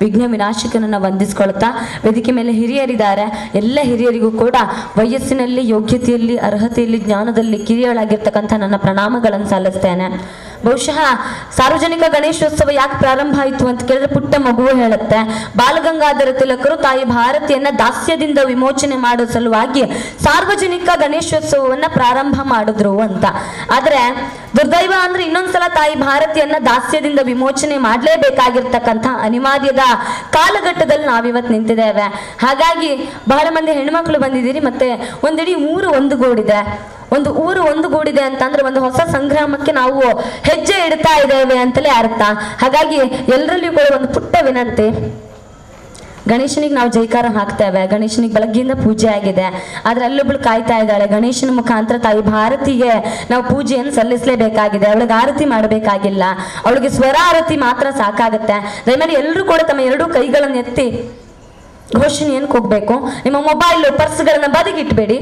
ವಿಘ್ನ ವಿನಾಶಕನನ್ನ ವಂದಿಸ್ಕೊಳ್ತಾ ವೇದಿಕೆ ಮೇಲೆ ಹಿರಿಯರಿದ್ದಾರೆ. ಎಲ್ಲ ಹಿರಿಯರಿಗೂ ಕೂಡ ವಯಸ್ಸಿನಲ್ಲಿ, ಯೋಗ್ಯತೆಯಲ್ಲಿ, ಅರ್ಹತೆಯಲ್ಲಿ, ಜ್ಞಾನದಲ್ಲಿ ಕಿರಿಯಳಾಗಿರ್ತಕ್ಕಂಥ ನನ್ನ ಪ್ರಣಾಮಗಳನ್ನು ಸಲ್ಲಿಸ್ತೇನೆ. ಬಹುಶಃ ಸಾರ್ವಜನಿಕ ಗಣೇಶೋತ್ಸವ ಯಾಕೆ ಪ್ರಾರಂಭ ಆಯಿತು ಅಂತ ಕೇಳಿದ್ರೆ ಪುಟ್ಟ ಮಗುವು ಹೇಳುತ್ತೆ, ಬಾಲಗಂಗಾಧರ ತಿಲಕರು ತಾಯಿ ಭಾರತಿಯನ್ನ ದಾಸ್ಯದಿಂದ ವಿಮೋಚನೆ ಮಾಡೋ ಸಲುವಾಗಿ ಸಾರ್ವಜನಿಕ ಗಣೇಶೋತ್ಸವವನ್ನ ಪ್ರಾರಂಭ ಮಾಡಿದ್ರು ಅಂತ. ಆದ್ರೆ ದುರ್ದೈವ ಅಂದ್ರೆ ಇನ್ನೊಂದ್ಸಲ ತಾಯಿ ಭಾರತಿಯನ್ನ ದಾಸ್ಯದಿಂದ ವಿಮೋಚನೆ ಮಾಡಲೇಬೇಕಾಗಿರ್ತಕ್ಕಂಥ ಅನಿವಾರ್ಯದ ಕಾಲಘಟ್ಟದಲ್ಲಿ ನಾವಿವತ್ತು ನಿಂತಿದ್ದೇವೆ. ಹಾಗಾಗಿ ಬಹಳ ಮಂದಿ ಹೆಣ್ಮಕ್ಳು ಬಂದಿದ್ದೀರಿ, ಮತ್ತೆ ಒಂದಿಡೀ ಊರು ಒಂದುಗೂಡಿದೆ. ಒಂದು ಊರು ಒಂದುಗೂಡಿದೆ ಅಂತಂದ್ರೆ ಒಂದು ಹೊಸ ಸಂಗ್ರಾಮಕ್ಕೆ ನಾವು ಹೆಜ್ಜೆ ಇಡ್ತಾ ಇದ್ದೇವೆ ಅಂತಲೇ ಅರ್ಥ. ಹಾಗಾಗಿ ಎಲ್ಲರಲ್ಲಿಯೂ ಕೂಡ ಒಂದು ಪುಟ್ಟ ವಿನಂತಿ, ಗಣೇಶನಿಗೆ ನಾವು ಜೈಕಾರ ಹಾಕ್ತೇವೆ, ಗಣೇಶನಿಗೆ ಬೆಳಗ್ಗೆಯಿಂದ ಪೂಜೆ ಆಗಿದೆ, ಆದ್ರೆ ಅಲ್ಲೊಬ್ಳು ಕಾಯ್ತಾ ಇದ್ದಾಳೆ. ಗಣೇಶನ ಮುಖಾಂತರ ತಾಯಿ ಭಾರತಿಗೆ ನಾವು ಪೂಜೆಯನ್ನು ಸಲ್ಲಿಸಲೇಬೇಕಾಗಿದೆ, ಅವಳಿಗೆ ಆರತಿ ಮಾಡಬೇಕಾಗಿಲ್ಲ, ಅವಳಿಗೆ ಸ್ವರ ಆರತಿ ಮಾತ್ರ ಸಾಕಾಗುತ್ತೆ. ದಯಮಾಡಿ ಎಲ್ಲರೂ ಕೂಡ ತಮ್ಮ ಎರಡೂ ಕೈಗಳನ್ನು ಎತ್ತಿ ಘೋಷಣೆಯನ್ನು ಹೋಗ್ಬೇಕು. ನಿಮ್ಮ ಮೊಬೈಲ್ ಪರ್ಸ್ಗಳನ್ನ ಬದಿಗಿಟ್ಬೇಡಿ.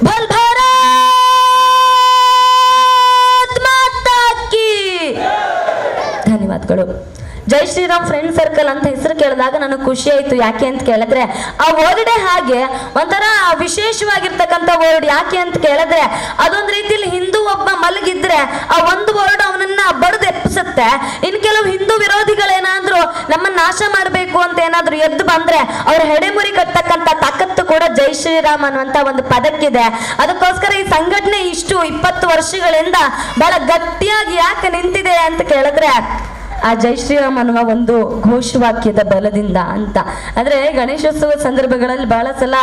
बोल भारत माता की ಧನ್ಯವಾದಗಳು. ಜೈ ಶ್ರೀರಾಮ್ ಫ್ರೆಂಡ್ ಸರ್ಕಲ್ ಅಂತ ಹೆಸರು ಕೇಳಿದಾಗ ನನಗೆ ಖುಷಿ ಆಯ್ತು. ಯಾಕೆ ಅಂತ ಕೇಳಿದ್ರೆ ಆ ವರ್ಡೇ ಹಾಗೆ ಒಂಥರ ವಿಶೇಷವಾಗಿರ್ತಕ್ಕಂಥ ವರ್ಡ್. ಯಾಕೆ ಅಂತ ಕೇಳಿದ್ರೆ ಅದೊಂದು ರೀತಿಯಲ್ಲಿ ಹಿಂದೂ ಒಬ್ಬ ಮಲಗಿದ್ರೆ ಆ ಒಂದು ವರ್ಡ್ ಅವನನ್ನ ಬಡ್ದು ಎಪ್ಪಿಸುತ್ತೆ. ಇನ್ ಕೆಲವು ಹಿಂದೂ ವಿರೋಧಿಗಳೇನಾದ್ರೂ ನಮ್ಮನ್ನ ನಾಶ ಮಾಡಬೇಕು ಅಂತ ಏನಾದ್ರೂ ಎದ್ದು ಬಂದ್ರೆ ಅವ್ರ ಹೆಡೆಮುರಿ ಕಟ್ಟತಕ್ಕಂಥ ತಾಕತ್ತು ಕೂಡ ಜೈ ಶ್ರೀರಾಮ್ ಅನ್ನುವಂತ ಒಂದು ಪದಕ್ಕಿದೆ. ಅದಕ್ಕೋಸ್ಕರ ಈ ಸಂಘಟನೆ ಇಷ್ಟು 20 ವರ್ಷಗಳಿಂದ ಬಹಳ ಗಟ್ಟಿಯಾಗಿ ಯಾಕೆ ನಿಂತಿದೆ ಅಂತ ಕೇಳಿದ್ರೆ ಆ ಜೈ ಶ್ರೀರಾಮ್ ಅನ್ನುವ ಒಂದು ಘೋಷವಾಕ್ಯದ ಬಲದಿಂದ ಅಂತ. ಅಂದ್ರೆ ಗಣೇಶೋತ್ಸವದ ಸಂದರ್ಭಗಳಲ್ಲಿ ಬಹಳ ಸಲ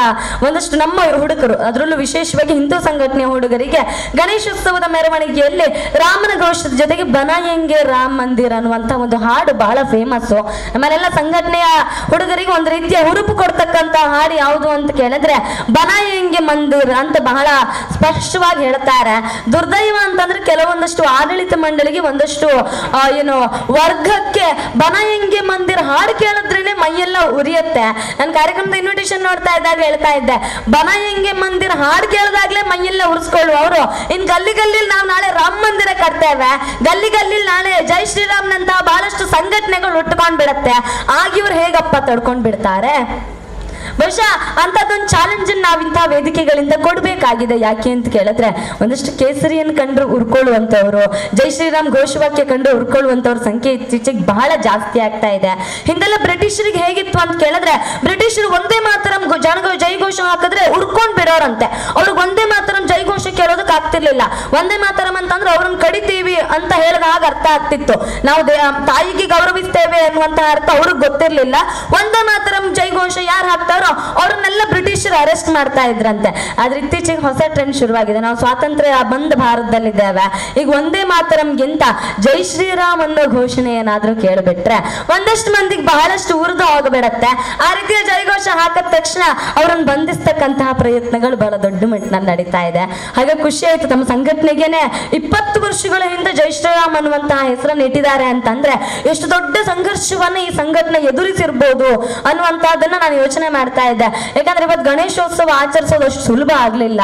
ಒಂದಷ್ಟು ನಮ್ಮ ಹುಡುಗರು, ಅದರಲ್ಲೂ ವಿಶೇಷವಾಗಿ ಹಿಂದೂ ಸಂಘಟನೆಯ ಹುಡುಗರಿಗೆ ಗಣೇಶೋತ್ಸವದ ಮೆರವಣಿಗೆಯಲ್ಲಿ ರಾಮನ ಘೋಷದ ಜೊತೆಗೆ ಬನಾಯಂಗೆ ರಾಮ್ ಮಂದಿರ್ ಅನ್ನುವಂತ ಒಂದು ಹಾಡು ಬಹಳ ಫೇಮಸ್. ನಮ್ಮನೆಲ್ಲ ಸಂಘಟನೆಯ ಹುಡುಗರಿಗೆ ಒಂದು ರೀತಿಯ ಹುರುಪು ಕೊಡ್ತಕ್ಕಂತ ಹಾಡು ಯಾವುದು ಅಂತ ಕೇಳಿದ್ರೆ ಬನಾಯಂಗೆ ಮಂದಿರ್ ಅಂತ ಬಹಳ ಸ್ಪಷ್ಟವಾಗಿ ಹೇಳ್ತಾರೆ. ದುರ್ದೈವ ಅಂತಂದ್ರೆ ಕೆಲವೊಂದಷ್ಟು ಆಡಳಿತ ಮಂಡಳಿಗೆ ಒಂದಷ್ಟು ಏನು ವರ್ಗಕ್ಕೆ ಬನಾಯಂಗೆ ಮಂದಿರ್ ಹಾಡು ಕೇಳಿದ್ರೇನೆ ಮೈಯೆಲ್ಲ ಉರಿಯುತ್ತೆ. ನನ್ನ ಕಾರ್ಯಕ್ರಮದ ಇನ್ವಿಟೇಷನ್ ನೋಡ್ತಾ ಇದ್ದಾಗ ಹೇಳ್ತಾ ಇದ್ದೆ, ಬನಾಯಂಗೆ ಮಂದಿರ್ ಹಾಡು ಕೇಳಿದಾಗ್ಲೇ ಮೈಯೆಲ್ಲ ಉರಿಸ್ಕೊಳ್ಳುವವರು ಇನ್ ಗಲ್ಲಿ ಗಲ್ಲಿ ನಾವು ನಾಳೆ ರಾಮ ಮಂದಿರ ಕಟ್ತೇವೆ, ಗಲ್ಲಿ ಗಲ್ಲಿ ನಾಳೆ ಜೈ ಶ್ರೀರಾಮ್ನಂತಹ ಬಹಳಷ್ಟು ಸಂಘಟನೆಗಳು ಉಟ್ಕೊಂಡ್ ಬಿಡತ್ತೆ. ಆಗ ಇವ್ರು ಹೇಗಪ್ಪ ತಡ್ಕೊಂಡ್ ಬಿಡ್ತಾರೆ? ಬಹುಶಃ ಅಂತದೊಂದು ಚಾಲೆಂಜ್ ನಾವಿಂತಹ ವೇದಿಕೆಗಳಿಂದ ಕೊಡ್ಬೇಕಾಗಿದೆ. ಯಾಕೆ ಅಂತ ಕೇಳಿದ್ರೆ ಒಂದಷ್ಟು ಕೇಸರಿಯನ್ನು ಕಂಡ್ರು ಉರ್ಕೊಳ್ಳುವಂತವ್ರು, ಜೈ ಶ್ರೀರಾಮ್ ಘೋಷವಾಕ್ಯ ಕಂಡು ಉರ್ಕೊಳ್ಳುವಂತವ್ರ ಸಂಖ್ಯೆ ಇತ್ತೀಚೆಗೆ ಬಹಳ ಜಾಸ್ತಿ ಆಗ್ತಾ ಇದೆ. ಹಿಂದೆಲ್ಲ ಬ್ರಿಟಿಷರಿಗೆ ಹೇಗಿತ್ತು ಅಂತ ಕೇಳಿದ್ರೆ ಬ್ರಿಟಿಷರು ಒಂದೇ ಮಾತರಂ ಜೈ ಘೋಷ ಹಾಕಿದ್ರೆ ಉರ್ಕೊಂಡ್ ಬಿಡೋರಂತೆ. ಅವ್ರಿಗೆ ಒಂದೇ ಮಾತರಂ ಜೈ ಘೋಷ ಕೇಳೋದಕ್ಕೆ ಆಗ್ತಿರ್ಲಿಲ್ಲ. ಒಂದೇ ಮಾತರಂ ಅಂತಂದ್ರೆ ಅವ್ರನ್ನ ಕಡಿತೀವಿ ಅಂತ ಹೇಳಿದಾಗ ಅರ್ಥ ಆಗ್ತಿತ್ತು, ನಾವು ತಾಯಿಗೆ ಗೌರವಿಸ್ತೇವೆ ಅನ್ನುವಂತಹ ಅರ್ಥ ಅವ್ರಿಗೆ ಗೊತ್ತಿರ್ಲಿಲ್ಲ. ಒಂದೇ ಮಾತರಂ ಜೈ ಘೋಷ ಯಾರು ಹಾಕ್ತಾರೋ ಅವ್ರನ್ನೆಲ್ಲ ಬ್ರಿಟಿಷರು ಅರೆಸ್ಟ್ ಮಾಡ್ತಾ ಇದ್ರಂತೆ. ಆದ್ರೆ ಇತ್ತೀಚೆಗೆ ಹೊಸ ಟ್ರೆಂಡ್ ಶುರುವಾಗಿದೆ. ನಾವು ಸ್ವಾತಂತ್ರ್ಯ ಬಂದ ಭಾರತದಲ್ಲಿದ್ದೇವೆ. ಈಗ ಒಂದೇ ಮಾತರಂಗಿಂತ ಜೈ ಶ್ರೀರಾಮ್ ಅನ್ನೋ ಘೋಷಣೆ ಏನಾದ್ರೂ ಕೇಳ್ಬಿಟ್ರೆ ಒಂದಷ್ಟು ಮಂದಿಗೆ ಬಹಳಷ್ಟು ಉರಿದು ಹೋಗ್ಬಿಡತ್ತೆ. ಆ ರೀತಿಯ ಜೈಘೋಷ ಹಾಕಿದ ತಕ್ಷಣ ಅವ್ರನ್ನ ಬಂಧಿಸ್ತಕ್ಕಂತಹ ಪ್ರಯತ್ನಗಳು ಬಹಳ ದೊಡ್ಡ ಮಟ್ಟಿನಲ್ಲಿ ನಡೀತಾ ಇದೆ. ಹಾಗೆ ಖುಷಿ ಆಯ್ತು, ತಮ್ಮ ಸಂಘಟನೆಗೇನೆ 20 ವರ್ಷಗಳ ಹಿಂದೆ ಜೈ ಶ್ರೀರಾಮ್ ಅನ್ನುವಂತಹ ಹೆಸರನ್ನು ಇಟ್ಟಿದ್ದಾರೆ ಅಂತಂದ್ರೆ ಎಷ್ಟು ದೊಡ್ಡ ಸಂಘರ್ಷವನ್ನ ಈ ಸಂಘಟನೆ ಎದುರಿಸಿರ್ಬೋದು ಅನ್ನುವಂತಹದನ್ನ ನಾನು ಯೋಚನೆ ಮಾಡ್ತಾ ಇದ್ದೆ. ಯಾಕಂದ್ರೆ ಇವತ್ತು ಗಣೇಶೋತ್ಸವ ಆಚರಿಸೋದು ಅಷ್ಟು ಸುಲಭ ಆಗ್ಲಿಲ್ಲ.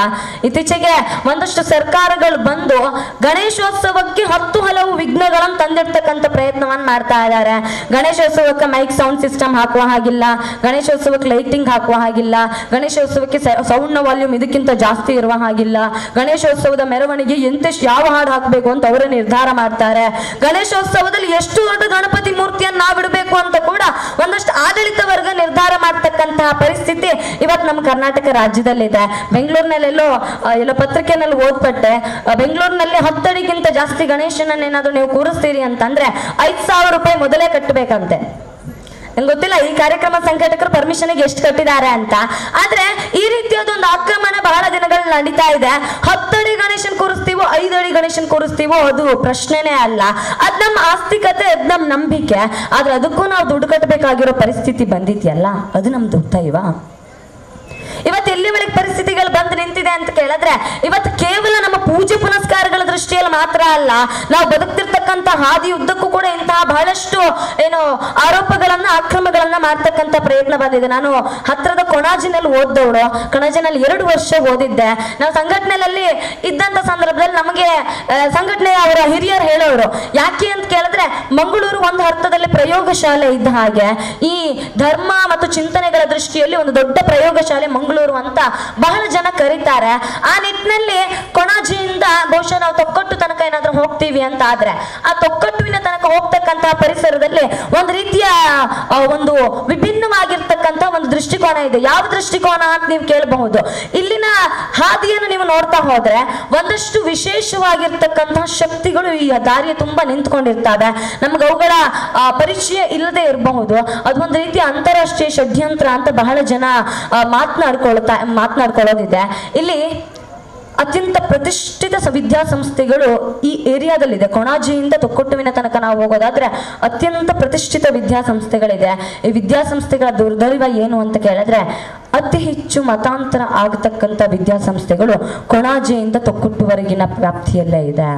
ಇತ್ತೀಚೆಗೆ ಒಂದಷ್ಟು ಸರ್ಕಾರಗಳು ಬಂದು ಗಣೇಶೋತ್ಸವಕ್ಕೆ 10 ಹಲವು ವಿಘ್ನಗಳನ್ನು ತಂದಿರ್ತಕ್ಕಂಥ ಪ್ರಯತ್ನವನ್ನ ಮಾಡ್ತಾ ಇದ್ದಾರೆ. ಗಣೇಶೋತ್ಸವಕ್ಕೆ ಮೈಕ್ ಸೌಂಡ್ ಸಿಸ್ಟಮ್ ಹಾಕುವ ಹಾಗಿಲ್ಲ, ಗಣೇಶೋತ್ಸವಕ್ಕೆ ಲೈಟಿಂಗ್ ಹಾಕುವ ಹಾಗಿಲ್ಲ, ಗಣೇಶೋತ್ಸವಕ್ಕೆ ಸೌಂಡ್ ನ ವಾಲ್ಯೂಮ್ ಇದಕ್ಕಿಂತ ಜಾಸ್ತಿ ಇರುವ ಹಾಗಿಲ್ಲ, ಗಣೇಶೋತ್ಸವದ ಮೆರವಣಿಗೆ ಎಂತೆಷ್ಟು ಯಾವ ಹಾಡು ಹಾಕಬೇಕು ಅಂತ ಅವರೇ ನಿರ್ಧಾರ ಮಾಡ್ತಾರೆ. ಗಣೇಶೋತ್ಸವದಲ್ಲಿ ಎಷ್ಟು ದೊಡ್ಡ ಗಣಪತಿ ಮೂರ್ತಿಯನ್ನು ನಾವು ಇಡಬೇಕು ಅಂತ ಕೂಡ ಒಂದಷ್ಟು ಆಡಳಿತ ವರ್ಗ ನಿರ್ಧಾರ ಮಾಡ್ತಕ್ಕಂತಹ ಪರಿಸ್ಥಿತಿ ಇವತ್ತು ನಮ್ಮ ಕರ್ನಾಟಕ ರಾಜ್ಯದಲ್ಲಿದೆ. ಬೆಂಗಳೂರಿನಲ್ಲೆಲ್ಲೋ ಪತ್ರಿಕೆನಲ್ಲಿ ಓದ್ಪಟ್ಟೆ, ಬೆಂಗಳೂರಿನಲ್ಲಿ 10 ಅಡಿಗಿಂತ ಜಾಸ್ತಿ ಗಣೇಶನನ್ನೇನಾದ್ರೂ ನೀವು ಕೂರಿಸ್ತೀರಿ ಅಂತಂದ್ರೆ 5,000 ರೂಪಾಯಿ ಮೊದಲೇ ಕಟ್ಟಬೇಕಂತೆ. ನಂಗೆ ಗೊತ್ತಿಲ್ಲ ಈ ಕಾರ್ಯಕ್ರಮ ಸಂಘಟಕರು ಪರ್ಮಿಷನ್ಗೆ ಎಷ್ಟು ಕಟ್ಟಿದ್ದಾರೆ ಅಂತ. ಆದ್ರೆ ಈ ರೀತಿಯಾದ ಒಂದು ಆಕ್ರಮಣ ಬಹಳ ದಿನಗಳು ನಡೀತಾ ಇದೆ. 10 ಅಡಿ ಗಣೇಶನ್ ಕೂರಿಸ್ತೀವೋ 5 ಅಡಿ ಗಣೇಶನ್ ಕೂರಿಸ್ತೀವೋ ಅದು ಪ್ರಶ್ನೆನೇ ಅಲ್ಲ. ಅದ್ ನಮ್ಮ ಆಸ್ತಿಕತೆ, ಅದ್ ನಮ್ ನಂಬಿಕೆ. ಆದ್ರೆ ಅದಕ್ಕೂ ನಾವು ದುಡ್ಡು ಕಟ್ಟಬೇಕಾಗಿರೋ ಪರಿಸ್ಥಿತಿ ಬಂದಿದ್ಯಲ್ಲ, ಅದು ನಮ್ ದುಡ್ಡೈವಾ? ಇವತ್ತು ಎಲ್ಲಿವರೆಗೆ ಪರಿಸ್ಥಿತಿಗಳು ಬಂದು ನಿಂತಿದೆ ಅಂತ ಕೇಳಿದ್ರೆ ಇವತ್ತು ಕೇವಲ ನಮ್ಮ ಪೂಜೆ ಪುನಸ್ಕಾರಗಳ ದೃಷ್ಟಿಯಲ್ಲಿ ಮಾತ್ರ ಅಲ್ಲ, ನಾವು ಬದುಕ್ತಿರ್ತಕ್ಕಂಥ ಹಾದಿ ಉದ್ದಕ್ಕೂ ಕೂಡ ಇಂತಹ ಬಹಳಷ್ಟು ಆರೋಪಗಳನ್ನ ಅಕ್ರಮಗಳನ್ನ ಮಾಡ್ತಕ್ಕಂಥ ಪ್ರಯತ್ನ ಬಂದಿದೆ. ನಾನು ಹತ್ರದ ಕೊಣಾಜಿನಲ್ಲಿ ಓದ್ದವಳು, ಕೊಣಾಜಿನಲ್ಲಿ 2 ವರ್ಷ ಓದಿದ್ದೆ. ನಾವು ಸಂಘಟನೆಯಲ್ಲಿ ಇದ್ದಂತ ಸಂದರ್ಭದಲ್ಲಿ ನಮಗೆ ಸಂಘಟನೆ ಅವರ ಹಿರಿಯರು ಹೇಳೋರು, ಯಾಕೆ ಅಂತ ಕೇಳಿದ್ರೆ ಮಂಗಳೂರು ಒಂದು ಅರ್ಥದಲ್ಲಿ ಪ್ರಯೋಗಶಾಲೆ ಇದ್ದ ಹಾಗೆ ಈ ಧರ್ಮ ಮತ್ತು ಚಿಂತನೆಗಳ ದೃಷ್ಟಿಯಲ್ಲಿ ಒಂದು ದೊಡ್ಡ ಪ್ರಯೋಗಶಾಲೆ ಮಂಗಳೂರು ಅಂತ ಬಹಳ ಜನ ಕರೀತಾರೆ. ಆ ನಿಟ್ಟಿನಲ್ಲಿ ಕೊಣಾಜಿಯಿಂದ ಬಹುಶಃ ನಾವು ತೊಕ್ಕೊಟ್ಟು ತನಕ ಏನಾದ್ರೂ ಹೋಗ್ತೀವಿ ಅಂತ ಆದ್ರೆ ಆ ತೊಕ್ಕೊಟ್ಟುವಿನ ತನಕ ಹೋಗ್ತಕ್ಕಂತಹ ಪರಿಸರದಲ್ಲಿ ಒಂದು ರೀತಿಯ ಒಂದು ವಿಭಿನ್ನವಾಗಿರ್ತಕ್ಕಂಥ ಒಂದು ದೃಷ್ಟಿಕೋನ ಇದೆ. ಯಾವ ದೃಷ್ಟಿಕೋನ ಅಂತ ನೀವು ಕೇಳಬಹುದು. ಇಲ್ಲಿನ ಹಾದಿಯನ್ನು ನೀವು ನೋಡ್ತಾ ಹೋದ್ರೆ ಒಂದಷ್ಟು ವಿಶೇಷವಾಗಿರ್ತಕ್ಕಂತಹ ಶಕ್ತಿಗಳು ಈ ದಾರಿಯ ತುಂಬಾ ನಿಂತ್ಕೊಂಡಿರ್ತವೆ. ನಮ್ಗೆ ಅವುಗಳ ಪರಿಚಯ ಇಲ್ಲದೆ ಇರಬಹುದು. ಅದು ಒಂದು ರೀತಿಯ ಅಂತಾರಾಷ್ಟ್ರೀಯ ಷಡ್ಯಂತ್ರ ಅಂತ ಬಹಳ ಜನ ಮಾತನಾಡ್ಕೊಳ್ಳೋದಿದೆ. ಇಲ್ಲಿ ಅತ್ಯಂತ ಪ್ರತಿಷ್ಠಿತ ವಿದ್ಯಾಸಂಸ್ಥೆಗಳು ಈ ಏರಿಯಾದಲ್ಲಿದೆ. ಕೊಣಾಜಿಯಿಂದ ತೊಕ್ಕೊಟ್ಟುವಿನ ತನಕ ನಾವು ಹೋಗೋದಾದ್ರೆ ಅತ್ಯಂತ ಪ್ರತಿಷ್ಠಿತ ವಿದ್ಯಾಸಂಸ್ಥೆಗಳಿದೆ. ಈ ವಿದ್ಯಾಸಂಸ್ಥೆಗಳ ದುರ್ದೈವ ಏನು ಅಂತ ಕೇಳಿದ್ರೆ ಅತಿ ಹೆಚ್ಚು ಮತಾಂತರ ಆಗತಕ್ಕಂಥ ವಿದ್ಯಾಸಂಸ್ಥೆಗಳು ಕೊಣಾಜಿಯಿಂದ ತೊಕ್ಕೊಟ್ಟುವರೆಗಿನ ವ್ಯಾಪ್ತಿಯಲ್ಲೇ ಇದೆ.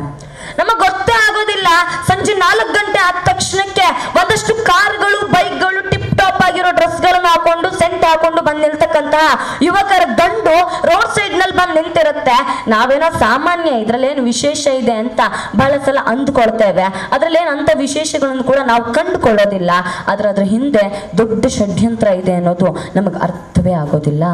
ನಮಗೆ ಗೊತ್ತೇ ಆಗೋದಿಲ್ಲ. ಸಂಜೆ 4 ಗಂಟೆ ಆದ ತಕ್ಷಣಕ್ಕೆ ಒಂದಷ್ಟು ಕಾರ್ಗಳು, ಬೈಕ್ಗಳು, ಟಿಪ್ ಟಾಪ್ ಆಗಿರೋ ಡ್ರೆಸ್ಗಳನ್ನು ಹಾಕೊಂಡು ಸೆಂಟ್ ಹಾಕೊಂಡು ಬಂದು ನಿಲ್ತಕ್ಕಂತಹ ಯುವಕರ ದಂಡು ರೋಡ್ ಸೈಡ್ ನಲ್ಲಿ ಬಂದು ನಿಂತಿರುತ್ತೆ. ನಾವೇನೋ ಸಾಮಾನ್ಯ, ಇದ್ರಲ್ಲೇನು ವಿಶೇಷ ಇದೆ ಅಂತ ಬಹಳ ಸಲ ಅಂದ್ಕೊಳ್ತೇವೆ. ಅದ್ರಲ್ಲೇನು ಅಂತ ವಿಶೇಷಗಳನ್ನು ಕೂಡ ನಾವು ಕಂಡುಕೊಳ್ಳೋದಿಲ್ಲ. ಆದ್ರೆ ಅದ್ರ ಹಿಂದೆ ದೊಡ್ಡ ಷಡ್ಯಂತ್ರ ಇದೆ ಅನ್ನೋದು ನಮಗೆ ಅರ್ಥವೇ ಆಗೋದಿಲ್ಲ.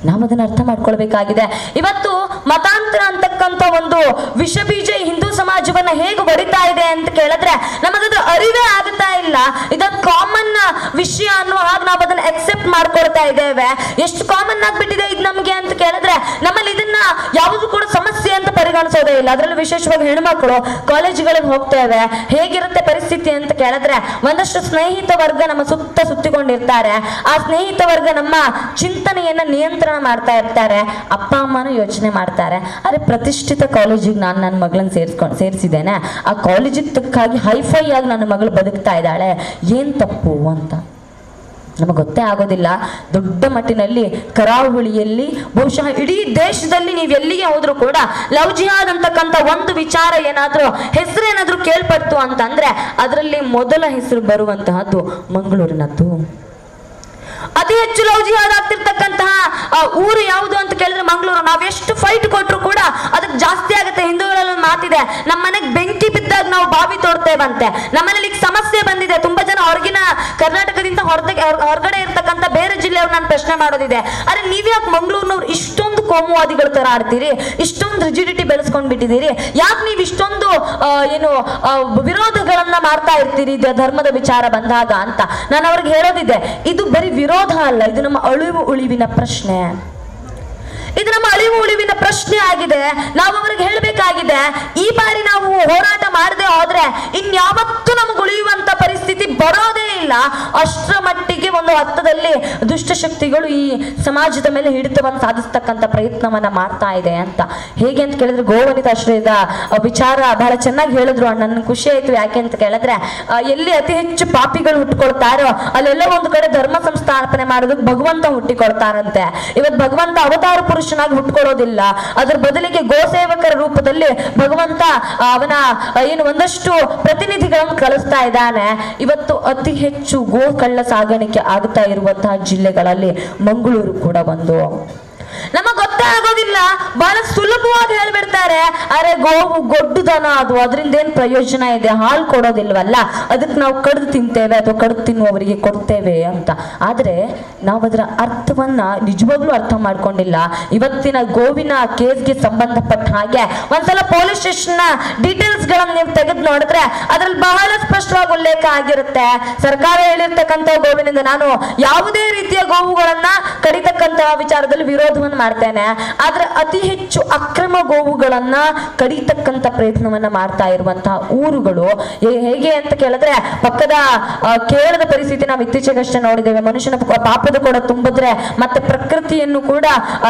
ನಾವು ಅದನ್ನ ಅರ್ಥ ಮಾಡ್ಕೊಳ್ಬೇಕಾಗಿದೆ. ಇವತ್ತು ಮತಾಂತರ ಅಂತಕ್ಕಂಥ ಒಂದು ವಿಷ ಬೀಜ ಹಿಂದೂ ಸಮಾಜವನ್ನ ಹೇಗೆ ಹೊಡಿತಾ ಇದೆ ಅಂತ ಕೇಳಿದ್ರೆ ನಮಗದು ಅರಿವೇ ಆಗುತ್ತಾ ಇಲ್ಲ. ಇದೊಂದು ಕಾಮನ್ ವಿಷಯ ಅನ್ನೋ ಹಾಗೆ ನಾವು ಅದನ್ನ ಎಕ್ಸೆಪ್ಟ್ ಮಾಡ್ಕೊಳ್ತಾ ಇದ್ದೇವೆ. ಎಷ್ಟು ಕಾಮನ್ ಆಗ್ಬಿಟ್ಟಿದೆ ಇದು ನಮ್ಗೆ ಅಂತ ಕೇಳಿದ್ರೆ ನಮ್ಮಲ್ಲಿ ಇದನ್ನ ಯಾವುದು ಕೂಡ ಸಮಸ್ಯೆ ಅಂತ ಪರಿಗಣಿಸೋದೇ ಇಲ್ಲ. ಅದರಲ್ಲೂ ವಿಶೇಷವಾಗಿ ಹೆಣ್ಮಕ್ಳು ಕಾಲೇಜುಗಳಿಗೆ ಹೋಗ್ತೇವೆ. ಹೇಗಿರುತ್ತೆ ಪರಿಸ್ಥಿತಿ ಅಂತ ಕೇಳಿದ್ರೆ ಒಂದಷ್ಟು ಸ್ನೇಹಿತ ವರ್ಗ ನಮ್ಮ ಸುತ್ತಿಕೊಂಡಿರ್ತಾರೆ. ಆ ಸ್ನೇಹಿತ ವರ್ಗ ನಮ್ಮ ಚಿಂತನೆಯನ್ನ ನಿಯಂತ್ರಣ ಮಾಡ್ತಾ ಇರ್ತಾರೆ. ಅಪ್ಪ ಅಮ್ಮನೂ ಯೋಚನೆ ಮಾಡ್ತಾರೆ, ಅರೆ ಪ್ರತಿಷ್ಠಿತ ಕಾಲೇಜಿಗೆ ನಾನು ನನ್ನ ಮಗಳನ್ನ ಸೇರಿಸಿದ್ದೇನೆ, ಆ ಕಾಲೇಜಿಗೆ ತಕ್ಕಾಗಿ ಹೈಫೈ ಆಗಿ ನನ್ನ ಮಗಳು ಬದುಕ್ತಾ ಇದ್ದಾಳೆ, ಏನ್ ತಪ್ಪು ಅಂತ ನಮಗೆ ಗೊತ್ತೇ ಆಗೋದಿಲ್ಲ. ದೊಡ್ಡ ಮಟ್ಟಿನಲ್ಲಿ ಕರಾವಳಿಯಲ್ಲಿ ಬಹುಶಃ ಇಡೀ ದೇಶದಲ್ಲಿ ನೀವು ಎಲ್ಲಿಗೆ ಹೋದ್ರೂ ಕೂಡ ಲವ್ ಜಿಹಾದ್ ಅಂತಕ್ಕಂಥ ಒಂದು ವಿಚಾರ ಏನಾದ್ರೂ ಹೆಸರು ಏನಾದ್ರೂ ಕೇಳ್ಪಡ್ತು ಅಂತಂದ್ರೆ ಅದರಲ್ಲಿ ಮೊದಲ ಹೆಸರು ಬರುವಂತಹದ್ದು ಮಂಗಳೂರಿನದ್ದು. ಅತಿ ಹೆಚ್ಚು ಲವ್ ಜಿಹಾದ್ ಆಗ್ತಿರ್ತಕ್ಕಂತಹ ಊರು ಯಾವುದು ಅಂತ ಕೇಳಿದ್ರೆ ಮಂಗಳೂರು. ನಾವೆಷ್ಟು ಫೈಟ್ ಕೊಟ್ರು ಕೂಡ ಅದಕ್ಕೆ ಜಾಸ್ತಿ ಆಗುತ್ತೆ. ಹಿಂದೂಗಳಲ್ಲಿ ಮಾತಿದೆ, ನಮ್ಮ ಮನೆಗೆ ಬೆಂಕಿ ಬಿದ್ದಾಗ ನಾವು ಬಾವಿ ತೋಡ್ತೇವಂತೆ. ನಮ್ಮನೇಲಿ ಈಗ ಸಮಸ್ಯೆ ಬಂದಿದೆ. ತುಂಬಾ ಜನ ಹೊರಗಿನ ಕರ್ನಾಟಕದಿಂದ ಹೊರಗಡೆ ಇರ್ತಕ್ಕಂಥ ಬೇರೆ ಜಿಲ್ಲೆಯವ್ರು ನಾನು ಪ್ರಶ್ನೆ ಮಾಡೋದಿದೆ, ಅರೆ ನೀವ್ಯಾಕೆ ಮಂಗಳೂರಿನವ್ರು ಇಷ್ಟೊಂದು ಕೋಮುವಾದಿಗಳ ತರ ಆಡ್ತೀರಿ, ಇಷ್ಟೊಂದು ರಿಜಿಡಿಟಿ ಬೆಳೆಸ್ಕೊಂಡ್ ಬಿಟ್ಟಿದ್ದೀರಿ, ಯಾಕೆ ನೀವು ಇಷ್ಟೊಂದು ವಿರೋಧಗಳನ್ನ ಮಾಡ್ತಾ ಇರ್ತೀರಿ ಧರ್ಮದ ವಿಚಾರ ಬಂದಾಗ ಅಂತ ನಾನು ಅವ್ರಿಗೆ ಹೇಳೋದಿದೆ. ಇದು ಬರೀ ವಿರೋಧ ಅಲ್ಲ, ಇದು ನಮ್ಮ ಅಳಿವು ಉಳಿವಿನ ಪ್ರಶ್ನೆ. ಇದು ನಮ್ಮ ಅಳಿವು ಉಳಿವಿನ ಪ್ರಶ್ನೆ ಆಗಿದೆ. ನಾವು ಅವ್ರಿಗೆ ಹೇಳಬೇಕಾಗಿದೆ, ಈ ಬಾರಿ ನಾವು ಹೋರಾಟ ಮಾಡದೆ ಹೋದ್ರೆ ಇನ್ಯಾವತ್ತೂ ನಮಗೆ ಉಳಿಯುವಂತ ಪರಿಸ್ಥಿತಿ ಬರೋದೇ ಇಲ್ಲ. ಅಷ್ಟರ ಮಟ್ಟಿಗೆ ಒಂದು ಅರ್ಥದಲ್ಲಿ ದುಷ್ಟಶಕ್ತಿಗಳು ಈ ಸಮಾಜದ ಮೇಲೆ ಹಿಡಿತವನ್ನು ಸಾಧಿಸ್ತಕ್ಕಂಥ ಪ್ರಯತ್ನವನ್ನ ಮಾಡ್ತಾ ಇದೆ ಅಂತ. ಹೇಗೆ ಅಂತ ಕೇಳಿದ್ರೆ ಗೋವನಿತಾಶ್ರಯದ ವಿಚಾರ ಬಹಳ ಚೆನ್ನಾಗಿ ಹೇಳಿದ್ರು. ನನ್ನ ಖುಷಿ ಆಯ್ತು. ಯಾಕೆ ಅಂತ ಕೇಳಿದ್ರೆ ಎಲ್ಲಿ ಅತಿ ಹೆಚ್ಚು ಪಾಪಿಗಳು ಹುಟ್ಟುಕೊಳ್ತಾರೋ ಅಲ್ಲೆಲ್ಲ ಒಂದು ಕಡೆ ಧರ್ಮ ಸಂಸ್ಥಾಪನೆ ಮಾಡೋದಕ್ಕೆ ಭಗವಂತ ಹುಟ್ಟಿಕೊಳ್ತಾರಂತೆ. ಇವತ್ತು ಭಗವಂತ ಅವತಾರ ಪುರುಷನಾಗಿ ಹುಟ್ಕೊಳ್ಳೋದಿಲ್ಲ, ಅದರ ಬದಲಿಗೆ ಗೋಸೇವಕರ ರೂಪದಲ್ಲಿ ಭಗವಂತ ಅವನ ಒಂದಷ್ಟು ಪ್ರತಿನಿಧಿಗಳನ್ನು ಕಳಿಸ್ತಾ ಇದ್ದಾನೆ. ಇವತ್ತು ಅತಿ ಹೆಚ್ಚು ಗೋ ಕಳ್ಳ ಸಾಗಾಣಿಕೆ ಆಗ್ತಾ ಇರುವಂತಹ ಜಿಲ್ಲೆಗಳಲ್ಲಿ ಮಂಗಳೂರು ಕೂಡ ಒಂದು. ನಮಗ್ ಗೊತ್ತೇ ಆಗೋದಿಲ್ಲ, ಬಹಳ ಸುಲಭವಾಗಿ ಹೇಳ್ಬಿಡ್ತಾರೆ, ಅರೆ ಗೋವು ಗೊಡ್ಡುದನ ಅದು, ಅದರಿಂದ ಏನ್ ಪ್ರಯೋಜನ ಇದೆ, ಹಾಲು ಕೊಡೋದಿಲ್ವಲ್ಲ, ಅದಕ್ಕೆ ನಾವು ಕಡ್ದು ತಿಂತೇವೆ ಅಥವಾ ಕಡ್ದು ತಿನ್ನುವವರಿಗೆ ಕೊಡ್ತೇವೆ ಅಂತ. ಆದ್ರೆ ನಾವು ಅದರ ಅರ್ಥವನ್ನ ನಿಜವಾಗ್ಲೂ ಅರ್ಥ ಮಾಡ್ಕೊಂಡಿಲ್ಲ. ಇವತ್ತಿನ ಗೋವಿನ ಕೇಸ್ಗೆ ಸಂಬಂಧಪಟ್ಟ ಹಾಗೆ ಒಂದ್ಸಲ ಪೊಲೀಸ್ ಸ್ಟೇಷನ್ ನ ಡೀಟೇಲ್ಸ್ ಗಳನ್ನ ನೀವು ತೆಗೆದು ನೋಡಿದ್ರೆ ಅದ್ರಲ್ಲಿ ಬಹಳ ಸ್ಪಷ್ಟವಾಗಿ ಉಲ್ಲೇಖ ಆಗಿರುತ್ತೆ. ಸರ್ಕಾರ ಹೇಳಿರ್ತಕ್ಕಂಥ ಗೋವಿನಿಂದ ನಾನು ಯಾವುದೇ ರೀತಿಯ ಗೋವುಗಳನ್ನ ಕಡಿತಕ್ಕಂತಹ ವಿಚಾರದಲ್ಲಿ ವಿರೋಧವನ್ನು ಮಾಡ್ತೇನೆ, ಆದ್ರೆ ಅತಿ ಹೆಚ್ಚು ಅಕ್ರಮ ಗೋವುಗಳನ್ನ ಕಡಿತಕ್ಕಂತ ಪ್ರಯತ್ನವನ್ನ ಮಾಡ್ತಾ ಇರುವಂತಹ ಊರುಗಳು ಹೇಗೆ ಅಂತ ಕೇಳಿದ್ರೆ ಪಕ್ಕದ ಕೇರಳದ ಪರಿಸ್ಥಿತಿ ನಾವು ಇತ್ತೀಚೆಗಷ್ಟೇ ನೋಡಿದ್ದೇವೆ. ಮನುಷ್ಯನ ಪಾಪದ ಕೂಡ ತುಂಬಿದ್ರೆ ಮತ್ತೆ ಪ್ರಕೃತಿಯನ್ನು ಕೂಡ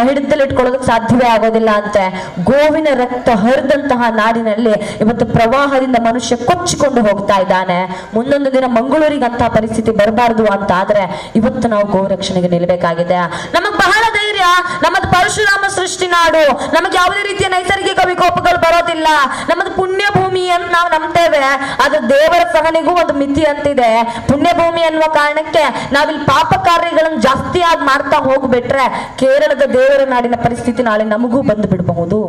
ಹಿಡಿತಲ್ಲಿಟ್ಕೊಳ್ಳೋದಕ್ಕೆ ಸಾಧ್ಯವೇ ಆಗೋದಿಲ್ಲ ಅಂತೆ. ಗೋವಿನ ರಕ್ತ ಹರಿದಂತಹ ನಾಡಿನಲ್ಲಿ ಇವತ್ತು ಪ್ರವಾಹದಿಂದ ಮನುಷ್ಯ ಕೊಚ್ಚಿಕೊಂಡು ಹೋಗ್ತಾ ಇದ್ದಾನೆ. ಮುಂದೊಂದು ದಿನ ಮಂಗಳೂರಿಗೆ ಅಂತಹ ಪರಿಸ್ಥಿತಿ ಬರಬಾರದು ಅಂತ ಆದ್ರೆ ಇವತ್ತು ನಾವು ಗೋ ರಕ್ಷಣೆಗೆ ನಿಲ್ಲಬೇಕಾಗಿದೆ. ನಮಗ್ ಬಹಳ ಧೈರ್ಯ, ನಮ್ಮದು ಪರಶುರಾಮ ಸೃಷ್ಟಿ ನಾಡು, ನಮಗೆ ಯಾವುದೇ ರೀತಿಯ ನೈಸರ್ಗಿಕ ವಿಕೋಪಗಳು ಬರೋದಿಲ್ಲ, ನಮ್ಮದು ಪುಣ್ಯ ಭೂಮಿ ಅಂತ ನಾವು ನಂಬ್ತೇವೆ. ಅದು ದೇವರ ಸಹನೆಗೂ ಒಂದು ಮಿತಿ ಅಂತಿದೆ. ಪುಣ್ಯ ಭೂಮಿ ಅನ್ನುವ ಕಾರಣಕ್ಕೆ ನಾವಿಲ್ಲಿ ಪಾಪ ಕಾರ್ಯಗಳನ್ನು ಜಾಸ್ತಿ ಆಗಿ ಮಾಡ್ತಾ ಹೋಗ್ಬಿಟ್ರೆ ಕೇರಳದ ದೇವರ ನಾಡಿನ ಪರಿಸ್ಥಿತಿ ನಾಳೆ ನಮಗೂ ಬಂದು ಬಿಡಬಹುದು.